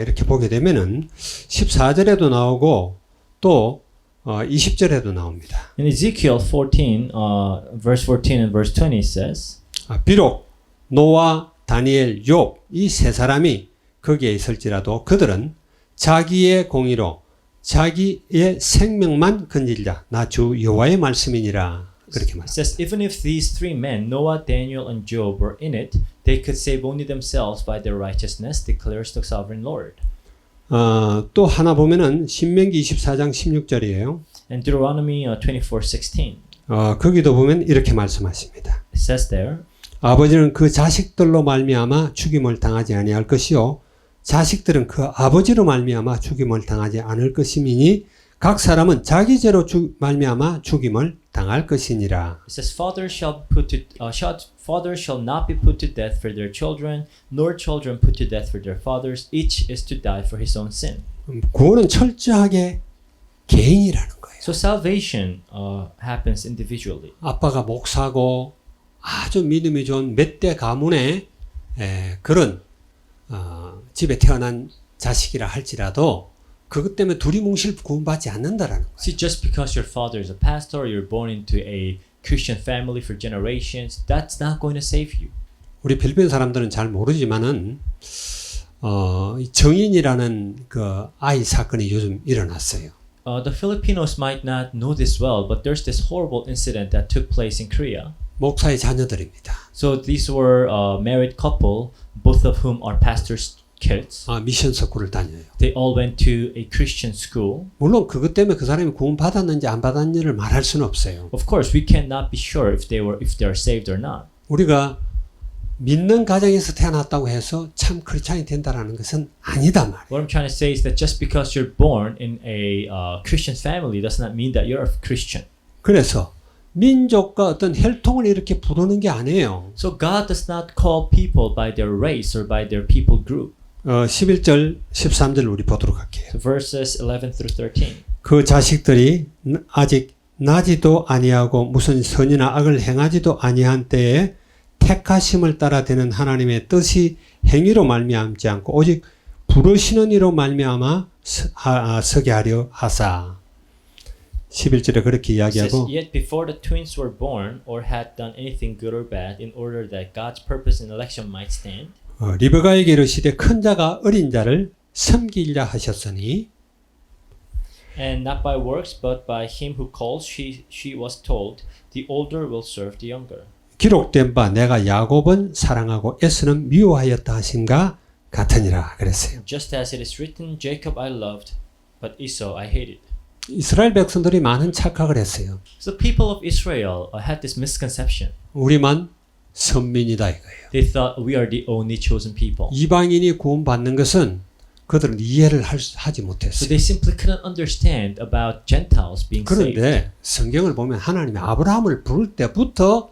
S1: 이렇게 보게 되면은 14절에도 나오고 또 20절에도 나옵니다.
S2: In Ezekiel 14, verse 14 and verse 20 says,
S1: 비록 노아, 다니엘, 욥 이 세 사람이 거기에 있을지라도 그들은 자기의 공의로 자기의 생명만 건질자 나 주 여호와의 말씀이니라 그렇게
S2: it
S1: 말합니다.
S2: says, even if these three men, Noah, Daniel, and Job, were in it, they could save only themselves by their righteousness, declares the sovereign Lord.
S1: 또 하나 보면은 신명기 24장 16절이에요.
S2: And Deuteronomy 24:16,
S1: 거기도 보면 이렇게 말씀하십니다.
S2: it says there,
S1: 아버지는 그 자식들로 말미암아 죽임을 당하지 아니할 것이요 자식들은 그 아버지로 말미암아 죽임을 당하지 않을 것이니 각 사람은 자기 죄로 말미암아 죽임을 당할 것이니라.
S2: it says, fathers shall not be put to death for their children, nor children put to death for their fathers. Each is to die for his own sin.
S1: 구원은 철저하게 개인이라는 거예요.
S2: So salvation happens individually.
S1: 아빠가 목사고 아주 믿음이 좋은 몇 대 가문의 그런 집에 태어난 자식이라 할지라도 그것 때문에 두리뭉실 구원받지 않는다라는 거예요.
S2: See, just because your father is a pastor, or you're born into a Christian family for generations, that's not going to save you.
S1: 우리 필리핀 사람들은 잘 모르지만은 정인이라는 그 아이 사건이 요즘 일어났어요.
S2: The Filipinos might not know this well, but there's this horrible incident that took place in Korea.
S1: 목사의 자녀들입니다.
S2: So these were a married couple, both of whom are pastors' kids.
S1: 미션 스쿨을 다녀요.
S2: They all went to a Christian school.
S1: 물론 그것 때문에 그 사람이 구원 받았는지 안 받았는지를 말할 수는 없어요.
S2: Of course, we cannot be sure if they are saved or not.
S1: 우리가 믿는 가정에서 태어났다고 해서 참 크리스찬이 된다라는 것은 아니다 말이에요.
S2: What I'm trying to say is that just because you're born in a Christian family does not mean that you're a Christian.
S1: 그래서 민족과 어떤 혈통을 이렇게 부르는 게 아니에요.
S2: So God does not call people by their race or by their people group.
S1: 11절, 13절 우리 보도록 할게요.
S2: So verses 11 through 13.
S1: 그 자식들이 아직 나지도 아니하고 무슨 선이나 악을 행하지도 아니한 때에 택하심을 따라 되는 하나님의 뜻이 행위로 말미암지 않고 오직 부르시는 이로 말미암아 서게 하려 하사. 11절에 그렇게
S2: It says,
S1: 이야기하고
S2: yet before the twins were born or had done anything good or bad, in order that God's purpose in election might stand,
S1: 리브가에게 이르시되 큰 자가 어린 자를 섬기려 하셨으니
S2: and not by works but by him who calls, she was told, the older will serve the younger.
S1: 기록된 바 내가 야곱은 사랑하고 에서는 미워하였다 하심과 같으니라 그랬어요.
S2: Just as it is written, Jacob I loved, but Esau I hated.
S1: 이스라엘 백성들이 많은 착각을 했어요.
S2: So the people of Israel had this misconception.
S1: 우리만 선민이다 이거예요.
S2: They thought we are the only chosen people.
S1: 이방인이 구원받는 것은 그들은 이해를 하지
S2: So
S1: 못했어요.
S2: they simply couldn't understand about Gentiles being saved.
S1: 그런데 성경을 보면 하나님이 아브라함을 부를 때부터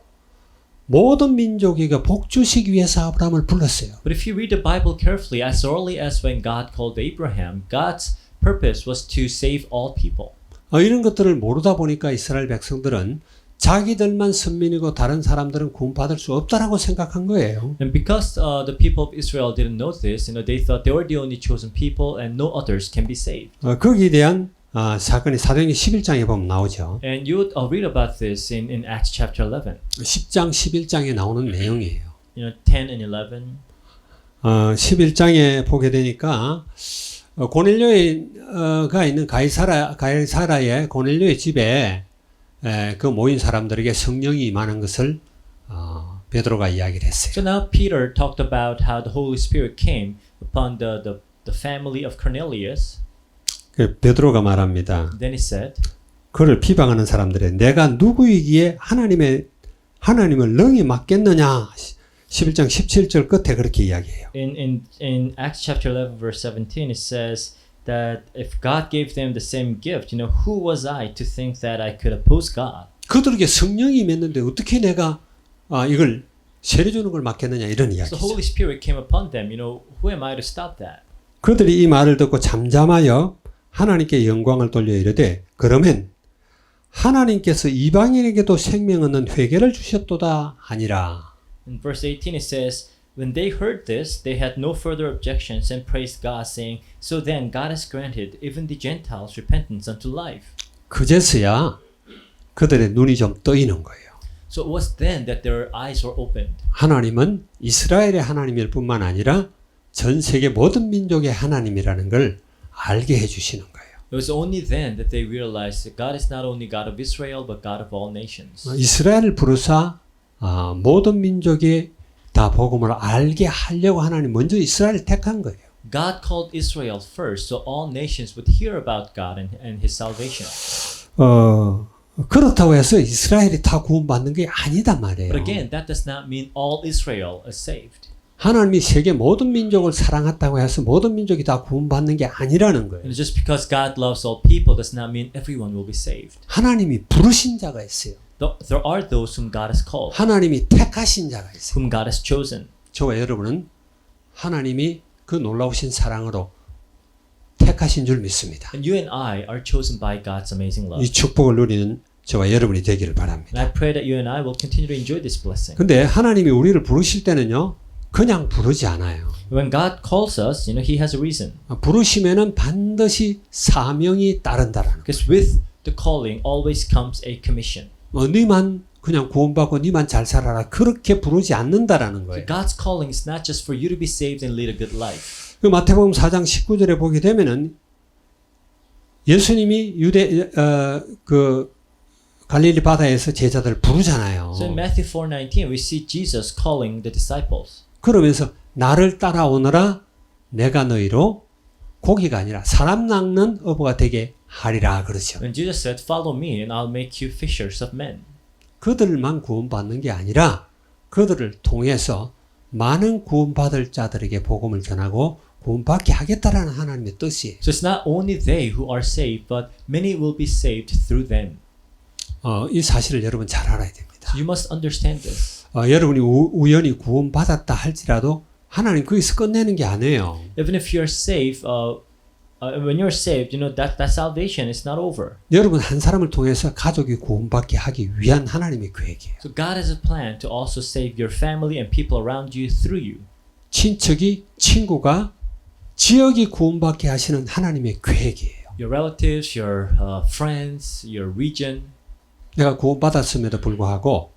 S1: 모든 민족에게 복 주시기 위해서 아브라함을 불렀어요.
S2: But if you read the Bible carefully, as early as when God called Abraham, God's purpose was to save all people.
S1: 이런 것들을 모르다 보니까 이스라엘 백성들은 자기들만 선민이고 다른 사람들은 구원받을 수 없다라고 생각한 거예요.
S2: And because the people of Israel didn't know this, they thought they were the only chosen people and no others can be saved.
S1: 거기에 대한 사건이 사도행전 11장에 보면 나오죠.
S2: And you would read about this in Acts chapter 11.
S1: 10장, 11장에 나오는 내용이에요.
S2: 10 and 11.
S1: 11장에 보게 되니까 고넬료가 있는 가이사라의 고넬료의 집에 그 모인 사람들에게 성령이 임하는 것을 베드로가 이야기를 했어요.
S2: So now Peter talked about how the Holy Spirit came upon the family of Cornelius.
S1: 그 베드로가 말합니다.
S2: Then he said,
S1: 그를 비방하는 사람들에 내가 누구이기에 하나님을 능히 맡겠느냐? 11장 17절 끝에 그렇게 이야기해요.
S2: in Acts chapter 11 verse 17 it says that if God gave them the same gift, who was I to think that I could oppose God?
S1: 그들에게 성령이 임했는데 어떻게 내가 이걸 세례 주는 걸 막겠느냐 이런
S2: So
S1: 이야기죠.
S2: Holy Spirit came upon them. Who am I to stop that?
S1: 그들이 이 말을 듣고 잠잠하여 하나님께 영광을 돌려 이르되 그러면 하나님께서 이방인에게도 생명 얻는 회개를 주셨도다 하니라.
S2: In verse 18 it says, When they heard this, they had no further objections and praised God, saying, So then God has granted even the Gentiles repentance unto life.
S1: 그제서야 그들의 눈이 좀 떠이는 거예요.
S2: So it was then that their eyes were opened.
S1: 하나님은 이스라엘의 하나님일 뿐만 아니라 전 세계 모든 민족의 하나님이라는 걸 알게 해주시는 거예요.
S2: It was only then that they realized that God is not only God of Israel, but God of all nations.
S1: 이스라엘을 부르사 모든 민족이 다 복음을 알게 하려고 하나님 먼저 이스라엘을 택한 거예요.
S2: God called Israel first, so all nations would hear about God and His salvation.
S1: 그렇다고 해서 이스라엘이 다 구원받는 게 아니다 말이에요.
S2: But again, that does not mean all Israel is saved.
S1: 하나님이 세계 모든 민족을 사랑했다고 해서 모든 민족이 다 구원받는 게 아니라는 거예요.
S2: And just because God loves all people does not mean everyone will be saved.
S1: 하나님이 부르신 자가 있어요.
S2: There are those whom God has called,
S1: 하나님이 택하신 자가 있어요.
S2: whom God has chosen.
S1: 저와 여러분은 하나님이 그 놀라우신 사랑으로 택하신 줄 믿습니다.
S2: And you and I are chosen by God's amazing love.
S1: 이 축복을 누리는 저와 여러분이 되기를 바랍니다.
S2: And I pray that you and I will continue to enjoy this blessing.
S1: 근데 하나님이 우리를 부르실 때는요, 그냥 부르지 않아요.
S2: When God calls us, He has a reason.
S1: 부르시면은 반드시 사명이 따른다라는 거예요.
S2: Because with the calling always comes a commission.
S1: 너만 그냥 구원받고 너만 잘 살아라 그렇게 부르지 않는다라는
S2: So
S1: 거예요.
S2: God's calling is not just for you to be saved and lead a good life.
S1: 그 마태복음 4장 19절에 보게 되면은 예수님이 갈릴리 바다에서 제자들을 부르잖아요.
S2: So in Matthew 4:19, we see Jesus calling the disciples.
S1: 그러면서 나를 따라오너라 내가 너희로 고기가 아니라 사람 낚는 어부가 되게 하리라 그러죠.
S2: When Jesus said, "Follow me, and I'll make you fishers of men."
S1: 그들만 구원받는 게 아니라 그들을 통해서 많은 구원받을 자들에게 복음을 전하고 구원받게 하겠다라는 하나님의 뜻이에요.
S2: So it's not only they who are saved, but many will be saved through them.
S1: 이 사실을 여러분 잘 알아야 됩니다.
S2: So you must understand this.
S1: 여러분이 우연히 구원받았다 할지라도 하나님 거기서 끝내는 게 아니에요.
S2: Even if you're saved, when you're saved, that salvation is not over.
S1: 여러분 한 사람을 통해서 가족이 구원받게 하기 위한 하나님의 계획이에요.
S2: So God has a plan to also save your family and people around you through you.
S1: 친척이, 친구가, 지역이 구원받게 하시는 하나님의 계획이에요.
S2: Your relatives, your friends, your region.
S1: 내가 구원받았음에도 불구하고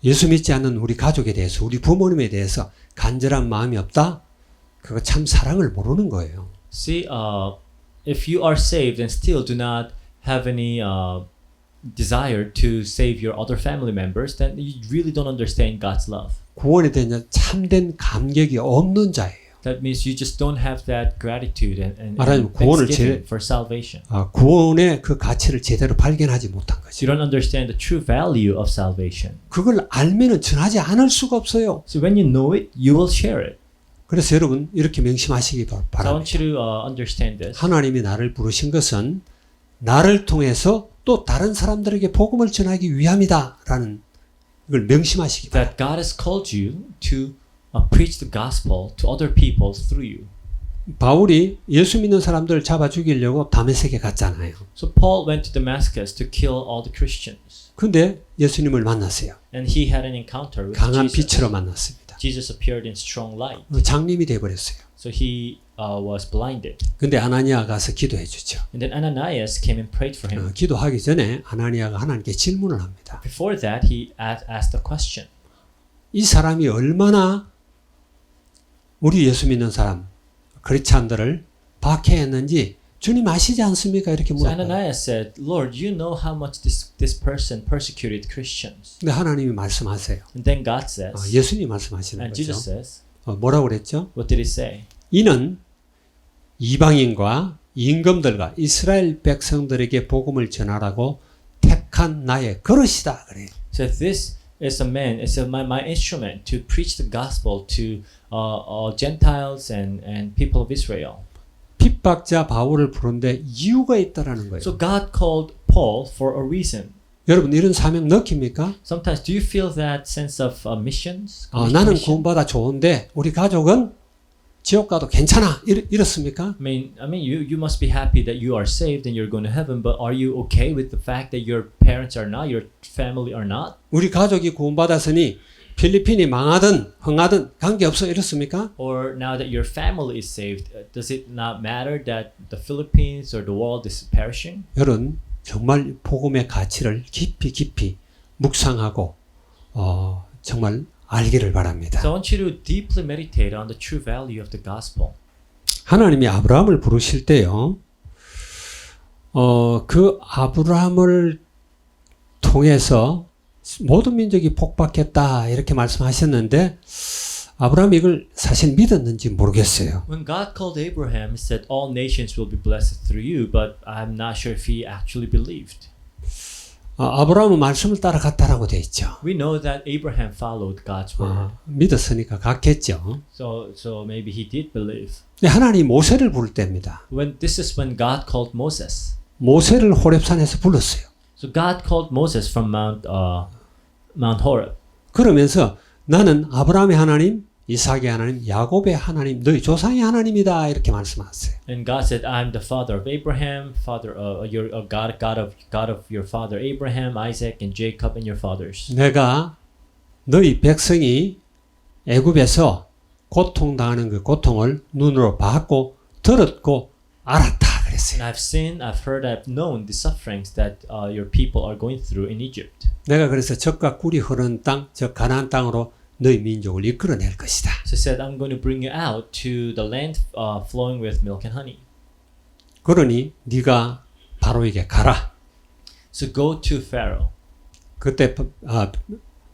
S1: 예수 믿지 않는 우리 가족에 대해서, 우리 부모님에 대해서 간절한 마음이 없다? 그거 참 사랑을 모르는 거예요.
S2: See, if you are saved and still do not have any desire to save your other family members, then you really don't understand God's love.
S1: 구원에 대한 참된 감격이 없는 자예요.
S2: That means you just don't have that gratitude and
S1: 말하자면 구원을
S2: thanksgiving for salvation.
S1: 구원의 그 가치를 제대로 발견하지 못한 거죠.
S2: You don't understand the true value of salvation.
S1: 그걸 알면은 전하지 않을 수가 없어요.
S2: So when you know it, you will share it.
S1: 그래서 여러분 이렇게 명심하시기
S2: So I
S1: 바랍니다.
S2: want you to understand this.
S1: 하나님이 나를 부르신 것은 나를 통해서 또 다른 사람들에게 복음을 전하기 위함이다라는 걸 명심하시기 바랍니다.
S2: That God has called you to preach the gospel to other people through you.
S1: 바울이 예수 믿는 사람들을 잡아 죽이려고 다메섹에 갔잖아요.
S2: So Paul went to Damascus to kill all the Christians.
S1: 근데 예수님을 만났어요.
S2: And he had an encounter with
S1: 강한
S2: Jesus.
S1: 빛으로 만났습니다.
S2: Jesus appeared in strong light.
S1: 장님이 돼버렸어요.
S2: So he was blinded.
S1: 근데 아나니아 가서 기도해 주죠.
S2: And then Ananias came and prayed for him.
S1: 기도하기 전에 아나니아가 하나님께 질문을 합니다.
S2: Before that, he asked a question.
S1: 이 사람이 얼마나 우리 예수 믿는 사람, 크리스찬들을 박해했는지 주님 아시지 않습니까? 이렇게
S2: So
S1: 물어봐요.
S2: Ananias said, Lord, you know how much this person persecuted Christians.
S1: 근데 하나님이 말씀하세요.
S2: And then God says,
S1: 예수님이 말씀하시는
S2: and
S1: 거죠.
S2: Jesus says,
S1: 뭐라고 그랬죠?
S2: what did he say?
S1: 이는 이방인과 임금들과 이스라엘 백성들에게 복음을 전하라고 택한 나의 그릇이다. 그래요.
S2: So this is a man, it's my instrument to preach the gospel to Gentiles and people of Israel.
S1: 핍박자 바울을 부른데 이유가 있다라는 거예요.
S2: So God called Paul for a reason.
S1: 여러분 이런 사명 느낍니까?
S2: Sometimes do you feel that sense of missions?
S1: 나는
S2: Commission?
S1: 구원받아 좋은데 우리 가족은 지옥 가도 괜찮아 이렇습니까?
S2: I mean, you must be happy that you are saved and you're going to heaven, but are you okay with the fact that your parents are not, your family are not?
S1: 우리 가족이 구원받았으니 필리핀이 망하든 흥하든 관계없어 이렇습니까?
S2: Or now that your family is saved, does it not matter that the Philippines or the world is perishing?
S1: 여러분 정말 복음의 가치를 깊이 묵상하고 정말 알기를 바랍니다.
S2: So I want you to deeply meditate on the true value of the gospel.
S1: 하나님이 아브라함을 부르실 때요. 그 아브라함을 통해서 모든 민족이 복받겠다 이렇게 말씀하셨는데 아브라함이 이걸 사실 믿었는지 모르겠어요.
S2: When God called Abraham, He said, "All nations will be blessed through you," but I'm not sure if he actually believed.
S1: 아브라함은 말씀을 따라갔다라고 돼 있죠.
S2: We know that Abraham followed God's word,
S1: 믿었으니까 갔겠죠.
S2: so maybe he did believe.
S1: 근데 하나님이 모세를 부를 때입니다.
S2: This is when God called Moses.
S1: 모세를 호렙산에서 불렀어요.
S2: So God called Moses from Mount Horeb.
S1: 그러면서 나는 아브라함의 하나님, 이삭의 하나님, 야곱의 하나님, 너희 조상의 하나님이다 이렇게 말씀하셨어요.
S2: And God said, "I'm the father of Abraham, your God of your father Abraham, Isaac, and Jacob, and your fathers."
S1: 내가 너희 백성이 애굽에서 고통당하는 그 고통을 눈으로 봤고 들었고 알았다 그랬어요.
S2: And I've seen, I've heard, I've known the sufferings that your people are going through in Egypt.
S1: 내가 그래서 젖과 꿀이 흐르는 땅, 저 가나안 땅으로 너희 민족을 이끌어낼 것이다.
S2: So he said, "I'm going to bring you out to the land flowing with milk and honey."
S1: 그러니 네가 바로에게 가라.
S2: So go to Pharaoh.
S1: 그때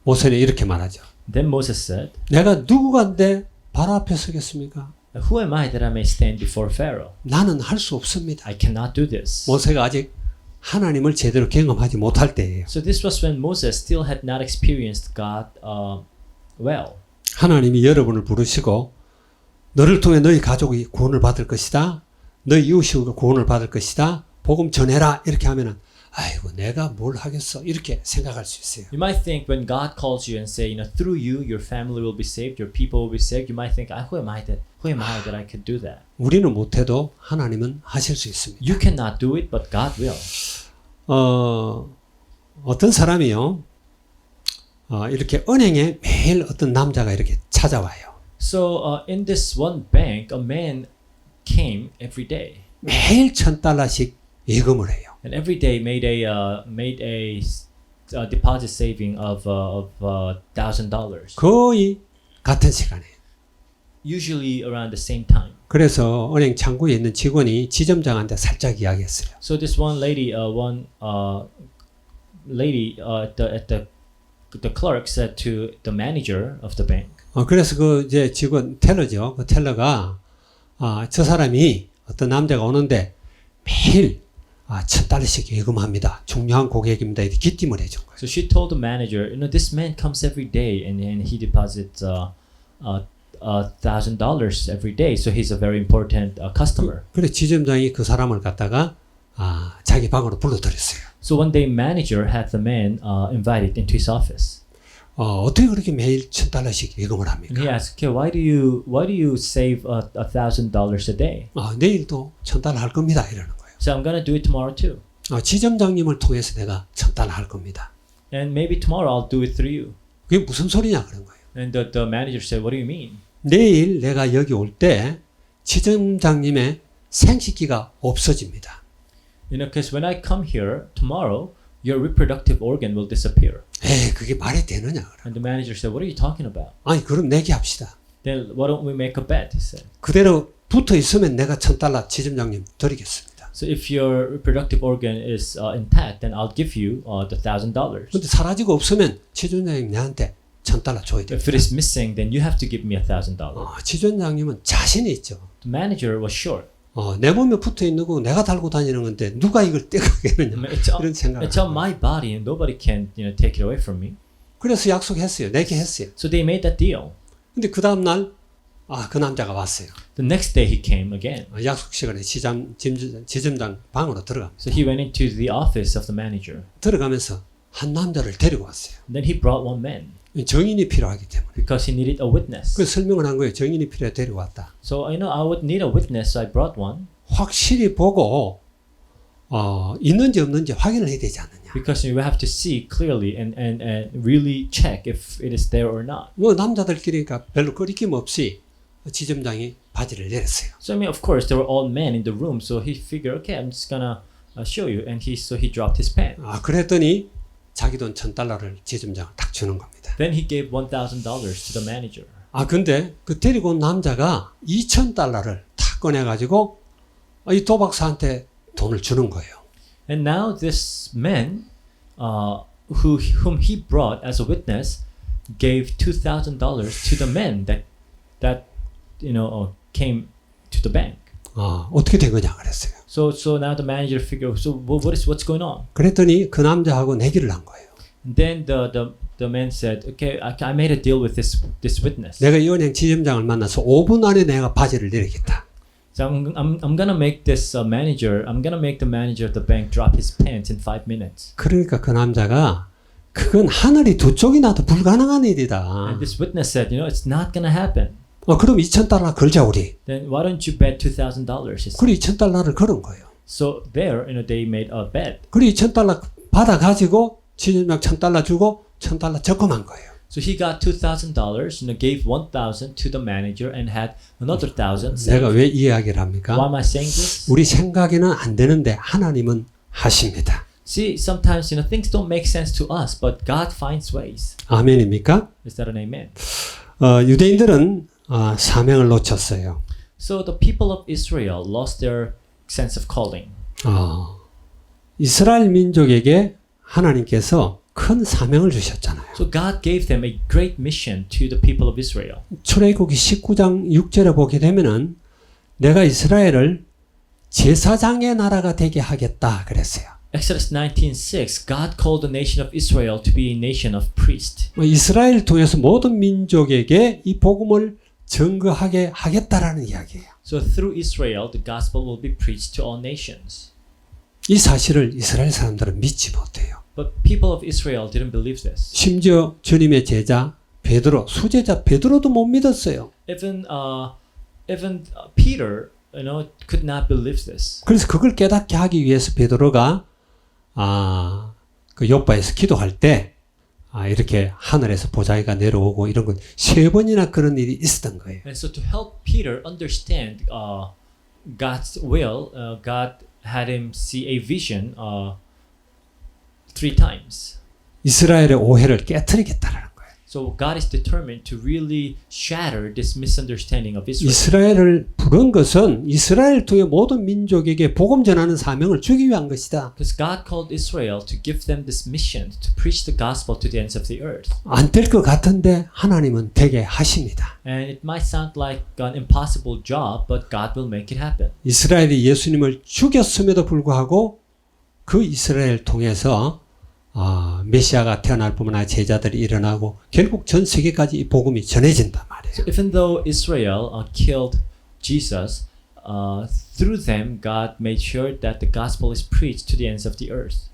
S1: 모세는 이렇게 말하죠.
S2: Then Moses said,
S1: 내가 누구간데 바로 앞에 서겠습니까?
S2: "Who am I that I may stand before Pharaoh?
S1: 나는 할 수 없습니다.
S2: I cannot do this."
S1: 모세가 아직 하나님을 제대로 경험하지 못할 때예요.
S2: So this was when Moses still had not experienced God well.
S1: 하나님이 여러분을 부르시고 너를 통해 너희 가족이 구원을 받을 것이다. 너희 이웃이 구원을 받을 것이다. 복음 전해라. 이렇게 하면은 아이고 내가 뭘 하겠어. 이렇게 생각할 수 있어요.
S2: You might think when God calls you and say, through you, your family will be saved, your people will be saved. You might think, who am I that I could do that?
S1: 우리는 못해도 하나님은 하실 수 있습니다.
S2: You cannot do it, but God will.
S1: 어떤 사람이요. 이렇게 은행에 매일 어떤 남자가 이렇게 찾아와요.
S2: So in this one bank, a man came every day,
S1: 매일 $1,000씩 예금을 해요.
S2: and every day made a deposit saving of $1,000.
S1: 거의 같은 시간에.
S2: Usually around the same time.
S1: 그래서 은행 창구에 있는 직원이 지점장한테 살짝 이야기했어요.
S2: So this one lady, the clerk said to the manager of the bank.
S1: 그래서 그 이제 직원 텔러죠. 그 텔러가 저 사람이 어떤 남자가 오는데 매일 $1,000씩 예금합니다. 중요한 고객입니다. 이렇게 기침을 해준 거예요.
S2: So she told the manager, this man comes every day and he deposits $1,000 every day. So he's a very important customer.
S1: 그래서 지점장이 그 사람을 갖다가 자기 방으로 불러들였어요.
S2: So one day, manager had the man invited into his office.
S1: 어떻게 그렇게 매일 $1,000씩 예금을 합니까?
S2: And he asked, "Okay, why do you save $1,000 a day?"
S1: 내일도 $1,000 할 겁니다. 이러는 거예요.
S2: So I'm gonna do it tomorrow too.
S1: 지점장님을 통해서 내가 $1,000 할 겁니다.
S2: And maybe tomorrow I'll do it through you.
S1: 그게 무슨 소리냐 그런 거예요.
S2: And the manager said, "What do you mean?"
S1: 내일 내가 여기 올 때 지점장님의 생식기가 없어집니다.
S2: Because when I come here tomorrow, your reproductive organ will disappear.
S1: 그게 말이 되느냐?
S2: And the manager said, "What are you talking about?"
S1: 아니 그럼 내기합시다.
S2: Then why don't we make a bet? He said.
S1: 그대로 붙어 있으면 내가 $1,000 지점장님 드리겠습니다.
S2: So if your reproductive organ is intact, then I'll give you the $1,000.
S1: 근데 사라지고 없으면 지점장님 내한테 $1,000 줘야 돼요.
S2: If it is missing, then you have to give me $1,000.
S1: 지점장님은 자신이 있죠.
S2: The manager was sure.
S1: 내 몸에 붙어 있는 거 내가 달고 다니는 건데 누가 이걸 떼가겠느냐 이런 생각.
S2: It's on my body, and nobody can take it away from me.
S1: 그래서 약속했어요. 내게 했어요.
S2: So they made that deal.
S1: 근데 그 다음 날 그 남자가 왔어요.
S2: The next day he came again.
S1: 약속 시간에 지점장 방으로 들어갑니다.
S2: So he went into the office of the manager.
S1: 들어가면서 한 남자를 데리고 왔어요.
S2: And then he brought one man
S1: 증인이 필요하기 때문에.
S2: because he needed a witness.
S1: 그 설명을 한 거예요. 증인이 필요해 데리고 왔다.
S2: So I know I would need a witness, so I brought one
S1: 확실히 보고 있는지 없는지 확인을 해야 되지 않느냐.
S2: because we have to see clearly and really check if it is there or not.
S1: 뭐 남자들끼리니까 별로 거리낌 없이 지점장이 바지를 내렸어요.
S2: So I mean, of course, there were all men in the room, so he figured, okay, I'm just gonna show you, and he dropped his pants.
S1: 그랬더니 자기 돈 $1,000를 지점장을 딱 주는 겁니다.
S2: Then he gave $1,000 to the manager.
S1: 근데 그 데리고 온 남자가 $2,000를 탁 꺼내가지고 이 도박사한테 돈을 주는 거예요.
S2: And now this man, whom he brought as a witness, gave $2,000 to the man that came to the bank.
S1: 어떻게 된 거냐 그랬어요.
S2: So now the manager figured, so what's going on?
S1: 그랬더니 그 남자하고 내기를 한 거예요.
S2: And then the man said, okay, I made a deal with this witness.
S1: 내가 이 은행 지점장을 만나서 5분 안에 내가 바지를 내리겠다.
S2: So I'm gonna make this manager. I'm gonna make the manager of the bank drop his pants in 5 minutes.
S1: 그러니까 그 남자가 그건 하늘이 두 쪽이 나도 불가능한 일이다.
S2: And this witness said, it's not gonna happen.
S1: 그럼 $2,000 걸자 우리.
S2: Then why don't you bet $2,000?
S1: 그리고 $2,000를 걸은 거예요.
S2: So there, they made a bet.
S1: 그리고 $2,000 받아 가지고 지점장 $1,000 주고 $1,000 적금한 거예요.
S2: So he got $2,000, gave 1,000 to the manager and had another 1,000.
S1: 내가 왜 이 이야기를 합니까?
S2: Why am I saying this?
S1: 우리 생각에는 안 되는데 하나님은 하십니다.
S2: See, sometimes things don't make sense to us, but God finds ways.
S1: 아멘입니까?
S2: Is that an amen?
S1: 유대인들은 사명을 놓쳤어요.
S2: So the people of Israel lost their sense of calling.
S1: 이스라엘 민족에게 하나님께서 큰 사명을 주셨잖아요.
S2: So God gave them a great mission to the people of Israel.
S1: 출애굽기 19장 6절에 보게 되면은 내가 이스라엘을 제사장의 나라가 되게 하겠다 그랬어요.
S2: Exodus 19:6, God called the nation of Israel to be a nation of priests.
S1: 이스라엘 통해서 모든 민족에게 이 복음을 증거하게 하겠다라는 이야기예요.
S2: So through Israel, the gospel will be preached to all nations.
S1: 이 사실을 이스라엘 사람들은 믿지 못해요.
S2: But people of Israel didn't believe this.
S1: 심지어 주님의 제자 베드로, 수제자 베드로도 못 믿었어요.
S2: Even Peter, could not believe this.
S1: 그래서 그걸 깨닫게 하기 위해서 베드로가 그 요바에서 기도할 때 이렇게 하늘에서 보자기가 내려오고 이런 건 3번이나 그런 일이 있었던 거예요.
S2: And so to help Peter understand God's will, God had him see a vision 3 times.
S1: 이스라엘의 오해를 깨트리겠다라는 거예요.
S2: So God is determined to really shatter this misunderstanding of Israel.
S1: 이스라엘을 부른 것은 이스라엘 통해 모든 민족에게 복음 전하는 사명을 주기 위한 것이다.
S2: Because God called Israel to give them this mission to preach the gospel to the ends of the earth.
S1: 안 될 것 같은데 하나님은 되게 하십니다.
S2: And it might sound like an impossible job, but God will make it happen.
S1: 이스라엘이 예수님을 죽였음에도 불구하고 그 이스라엘 통해서 메시아가 태어날 뿐만 아니라 제자들이 일어나고 결국 전 세계까지 이 복음이 전해진단 말이에요.
S2: So even though Israel killed Jesus, through them God made sure that the gospel is preached to the ends of the earth.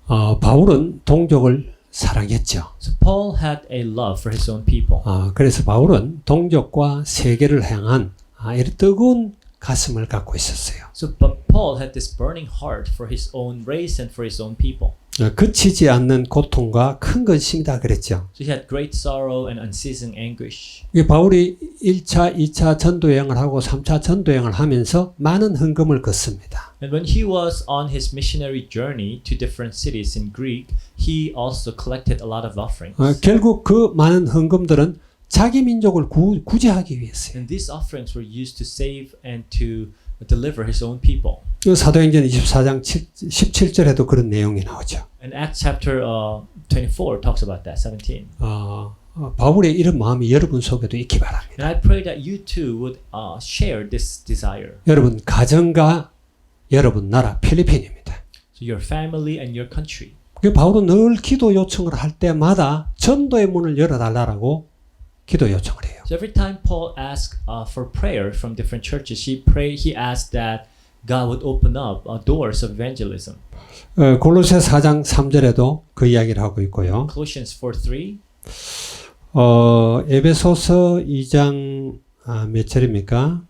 S1: 바울은 동족을 사랑했죠.
S2: So Paul had a love for his own people.
S1: 그래서 바울은 동족과 세계를 향한 이런 뜨거운 가슴을 갖고 있었어요.
S2: So but Paul had this burning heart for his own race and for his own people.
S1: 그치지 않는 고통과 큰 근심이다 그랬죠.
S2: So he had great sorrow and unceasing anguish.
S1: 바울이 1차, 2차 전도 여행을 하고 3차 전도 여행을 하면서 많은 헌금을 걷습니다.
S2: And when he was on his missionary journey to different cities in Greek, he also collected a lot of offerings.
S1: 결국 그 많은 헌금들은 자기 민족을 구제하기 위해서요.
S2: And these offerings were used to save and to deliver his own people.
S1: 사도행전 24장 17절에도 그런 내용이 나오죠.
S2: And Acts chapter 24 talks about that, 17.
S1: 바울의 이런 마음이 여러분 속에도 있기 바랍니다.
S2: And I pray that you too would share this desire.
S1: 여러분 가정과 여러분 나라 필리핀입니다.
S2: So your family and your country.
S1: 바울은 늘 기도 요청을 할 때마다 전도의 문을 열어달라고 기도 요청을 해요.
S2: So every time Paul asked for prayer from different churches, he asked that God would open up doors of evangelism.
S1: 골로새 4장 3절에도 그 이야기를 하고 있고요.
S2: Colossians 4:3,
S1: 에베소서 2장 몇 절입니까?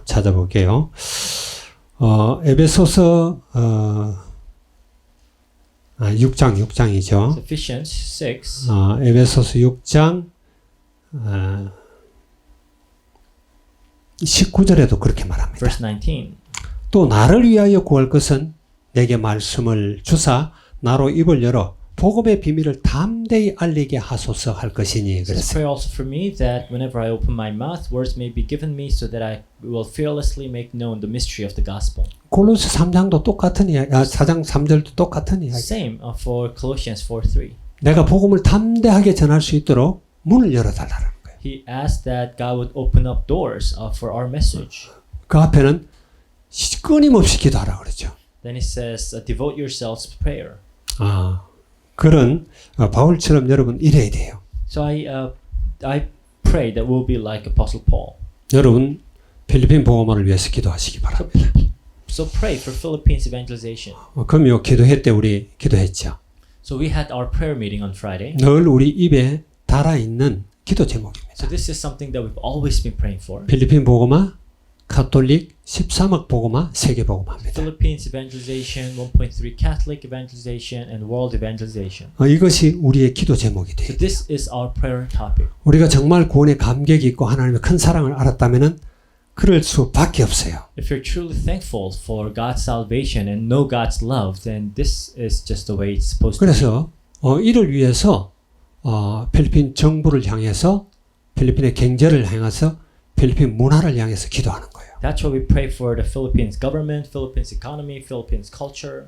S1: 찾아볼게요. 에베소서 6장이죠.
S2: Ephesians 6,
S1: 에베소서 6장 19절에도 그렇게 말합니다.
S2: verse 19.
S1: 또 나를 위하여 구할 것은 내게 말씀을 주사 나로 입을 열어 복음의 비밀을 담대히 알리게 하소서 할 것이니
S2: This
S1: 그랬어요.
S2: pray also for me that whenever I open my mouth, words may be given me so that I will fearlessly make known the mystery of the gospel.
S1: 골로새 3장도 똑같은 이야기, 4장 3절도 똑같은 이야기.
S2: Same for Colossians 4:3.
S1: 내가 복음을 담대하게 전할 수 있도록 문을 열어달라는 거예요.
S2: He asked that God would open up doors for our message.
S1: 그 앞에는 끊임없이 기도하라 그러죠.
S2: Then he says, devote yourselves to prayer.
S1: 그런 바울처럼 여러분 이래야 돼요.
S2: So I pray that we'll be like Apostle Paul.
S1: 여러분 필리핀 복음화를 위해서 기도하시기 바랍니다.
S2: So pray for Philippines evangelization.
S1: 금요 기도회 때 우리 기도했죠.
S2: So we had our prayer meeting on Friday.
S1: 늘 우리 입에 달아있는 기도 제목입니다.
S2: So this is something that we've always been praying for.
S1: 필리핀 복음화, 가톨릭 13억 복음화, 세계 복음화입니다.
S2: Philippines evangelization, 1.3 Catholic evangelization, and world evangelization.
S1: 이것이 우리의 기도 제목이
S2: So
S1: 돼요.
S2: this is our prayer topic.
S1: 우리가 정말 구원에 감격이 있고 하나님의 큰 사랑을 알았다면은 그럴 수밖에 없어요.
S2: If you're truly thankful for God's salvation and know God's love, then this is just the way it's supposed to be.
S1: 그래서 이를 위해서 필리핀 정부를 향해서 필리핀의 경제를 향해서 필리핀 문화를 향해서 기도하는 거예요.
S2: That's why we pray for the Philippines government, Philippines economy, Philippines culture.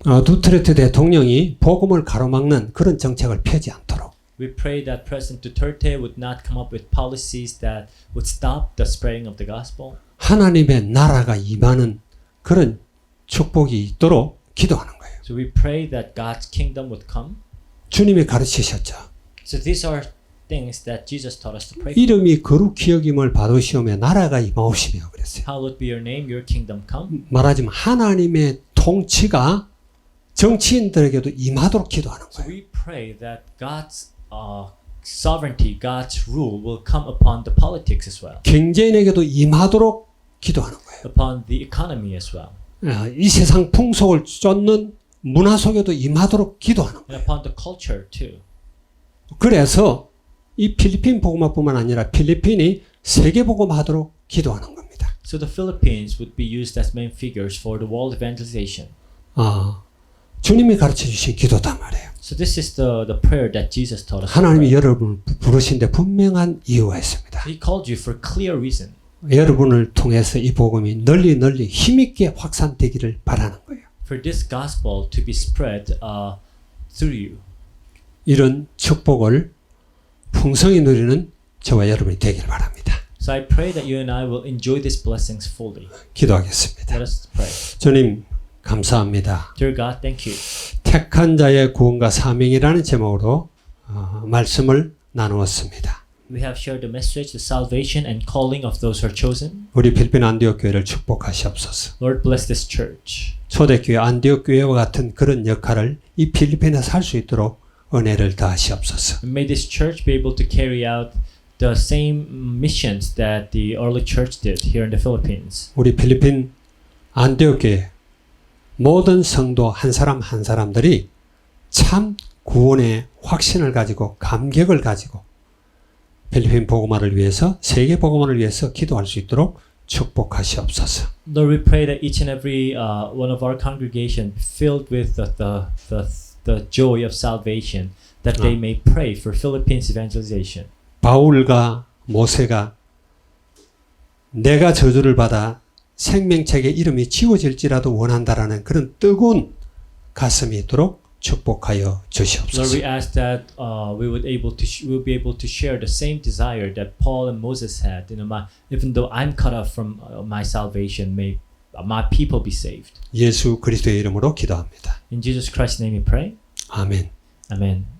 S1: 두테르테 대통령이 복음을 가로막는 그런 정책을 펴지 않도록
S2: We pray that President Duterte would not come up with policies that would stop the spreading of the gospel.
S1: 하나님의 나라가 임하는 그런 축복이 있도록 기도하는 거예요.
S2: So we pray that God's kingdom would come.
S1: 주님이 가르치셨죠.
S2: So these are things that Jesus taught us to pray for.
S1: 이름이 거룩히 여김을 받으시오며 나라가 임하오시며 그랬어요.
S2: Hallowed be your name, your kingdom come.
S1: 말하자면 하나님의 통치가 정치인들에게도 임하도록 기도하는
S2: So
S1: 거예요.
S2: we pray that God's sovereignty, God's rule will come upon the politics as well,
S1: 경제인에게도 임하도록 기도하는 거예요.
S2: upon the economy as well,
S1: 이 세상 풍속을 쫓는 문화 속에도 임하도록 기도하는 거예요.
S2: and upon the culture too.
S1: 그래서 이 필리핀 복음화뿐만 아니라 필리핀이 세계 복음화하도록 기도하는 겁니다.
S2: So the Philippines would be used as main figures for the world evangelization.
S1: 주님이 가르쳐 주신 기도단 말이에요.
S2: So this is the prayer that Jesus taught us. to
S1: 하나님이
S2: pray.
S1: 여러분을 부르신 데 분명한 이유가 있습니다.
S2: He called you for clear reason.
S1: 여러분을 통해서 이 복음이 널리 힘있게 확산되기를 바라는 거예요.
S2: For this gospel to be spread through you.
S1: 이런 축복을 풍성히 누리는 저와 여러분이 되기를 바랍니다.
S2: So I pray that you and I will enjoy these blessings fully.
S1: 기도하겠습니다.
S2: Let us pray.
S1: 주님 감사합니다.
S2: Dear God, thank you.
S1: 택한 자의 구원과 사명이라는 제목으로 말씀을 나누었습니다.
S2: We have shared the message, the salvation and calling of those who are chosen.
S1: 우리 필리핀 안디옥 교회를 축복하시옵소서.
S2: Lord, bless this church.
S1: 초대교회 안디옥 교회와 같은 그런 역할을 이 필리핀에서 할 수 있도록 은혜를 더하시옵소서.
S2: And may this church be able to carry out the same missions that the early church did here in the Philippines.
S1: 우리 필리핀 안디옥 교회 모든 성도 한 사람 한 사람들이 참 구원의 확신을 가지고 감격을 가지고 필리핀 복음화를 위해서 세계 복음화를 위해서 기도할 수 있도록 축복하시옵소서.
S2: Lord, we pray that each and every one of our congregation be filled with the joy of salvation, that they may pray for Philippines evangelization.
S1: 바울과 모세가 내가 저주를 받아 생명책의 이름이 지워질지라도 원한다라는 그런 뜨거운 가슴이 있도록 축복하여
S2: Lord,
S1: 주시옵소서.
S2: we ask that we will be able to share the same desire that Paul and Moses had. Even though I'm cut off from my salvation, may my people be saved.
S1: 예수 그리스도의 이름으로 기도합니다.
S2: In Jesus Christ's name we pray.
S1: 아멘.
S2: Amen.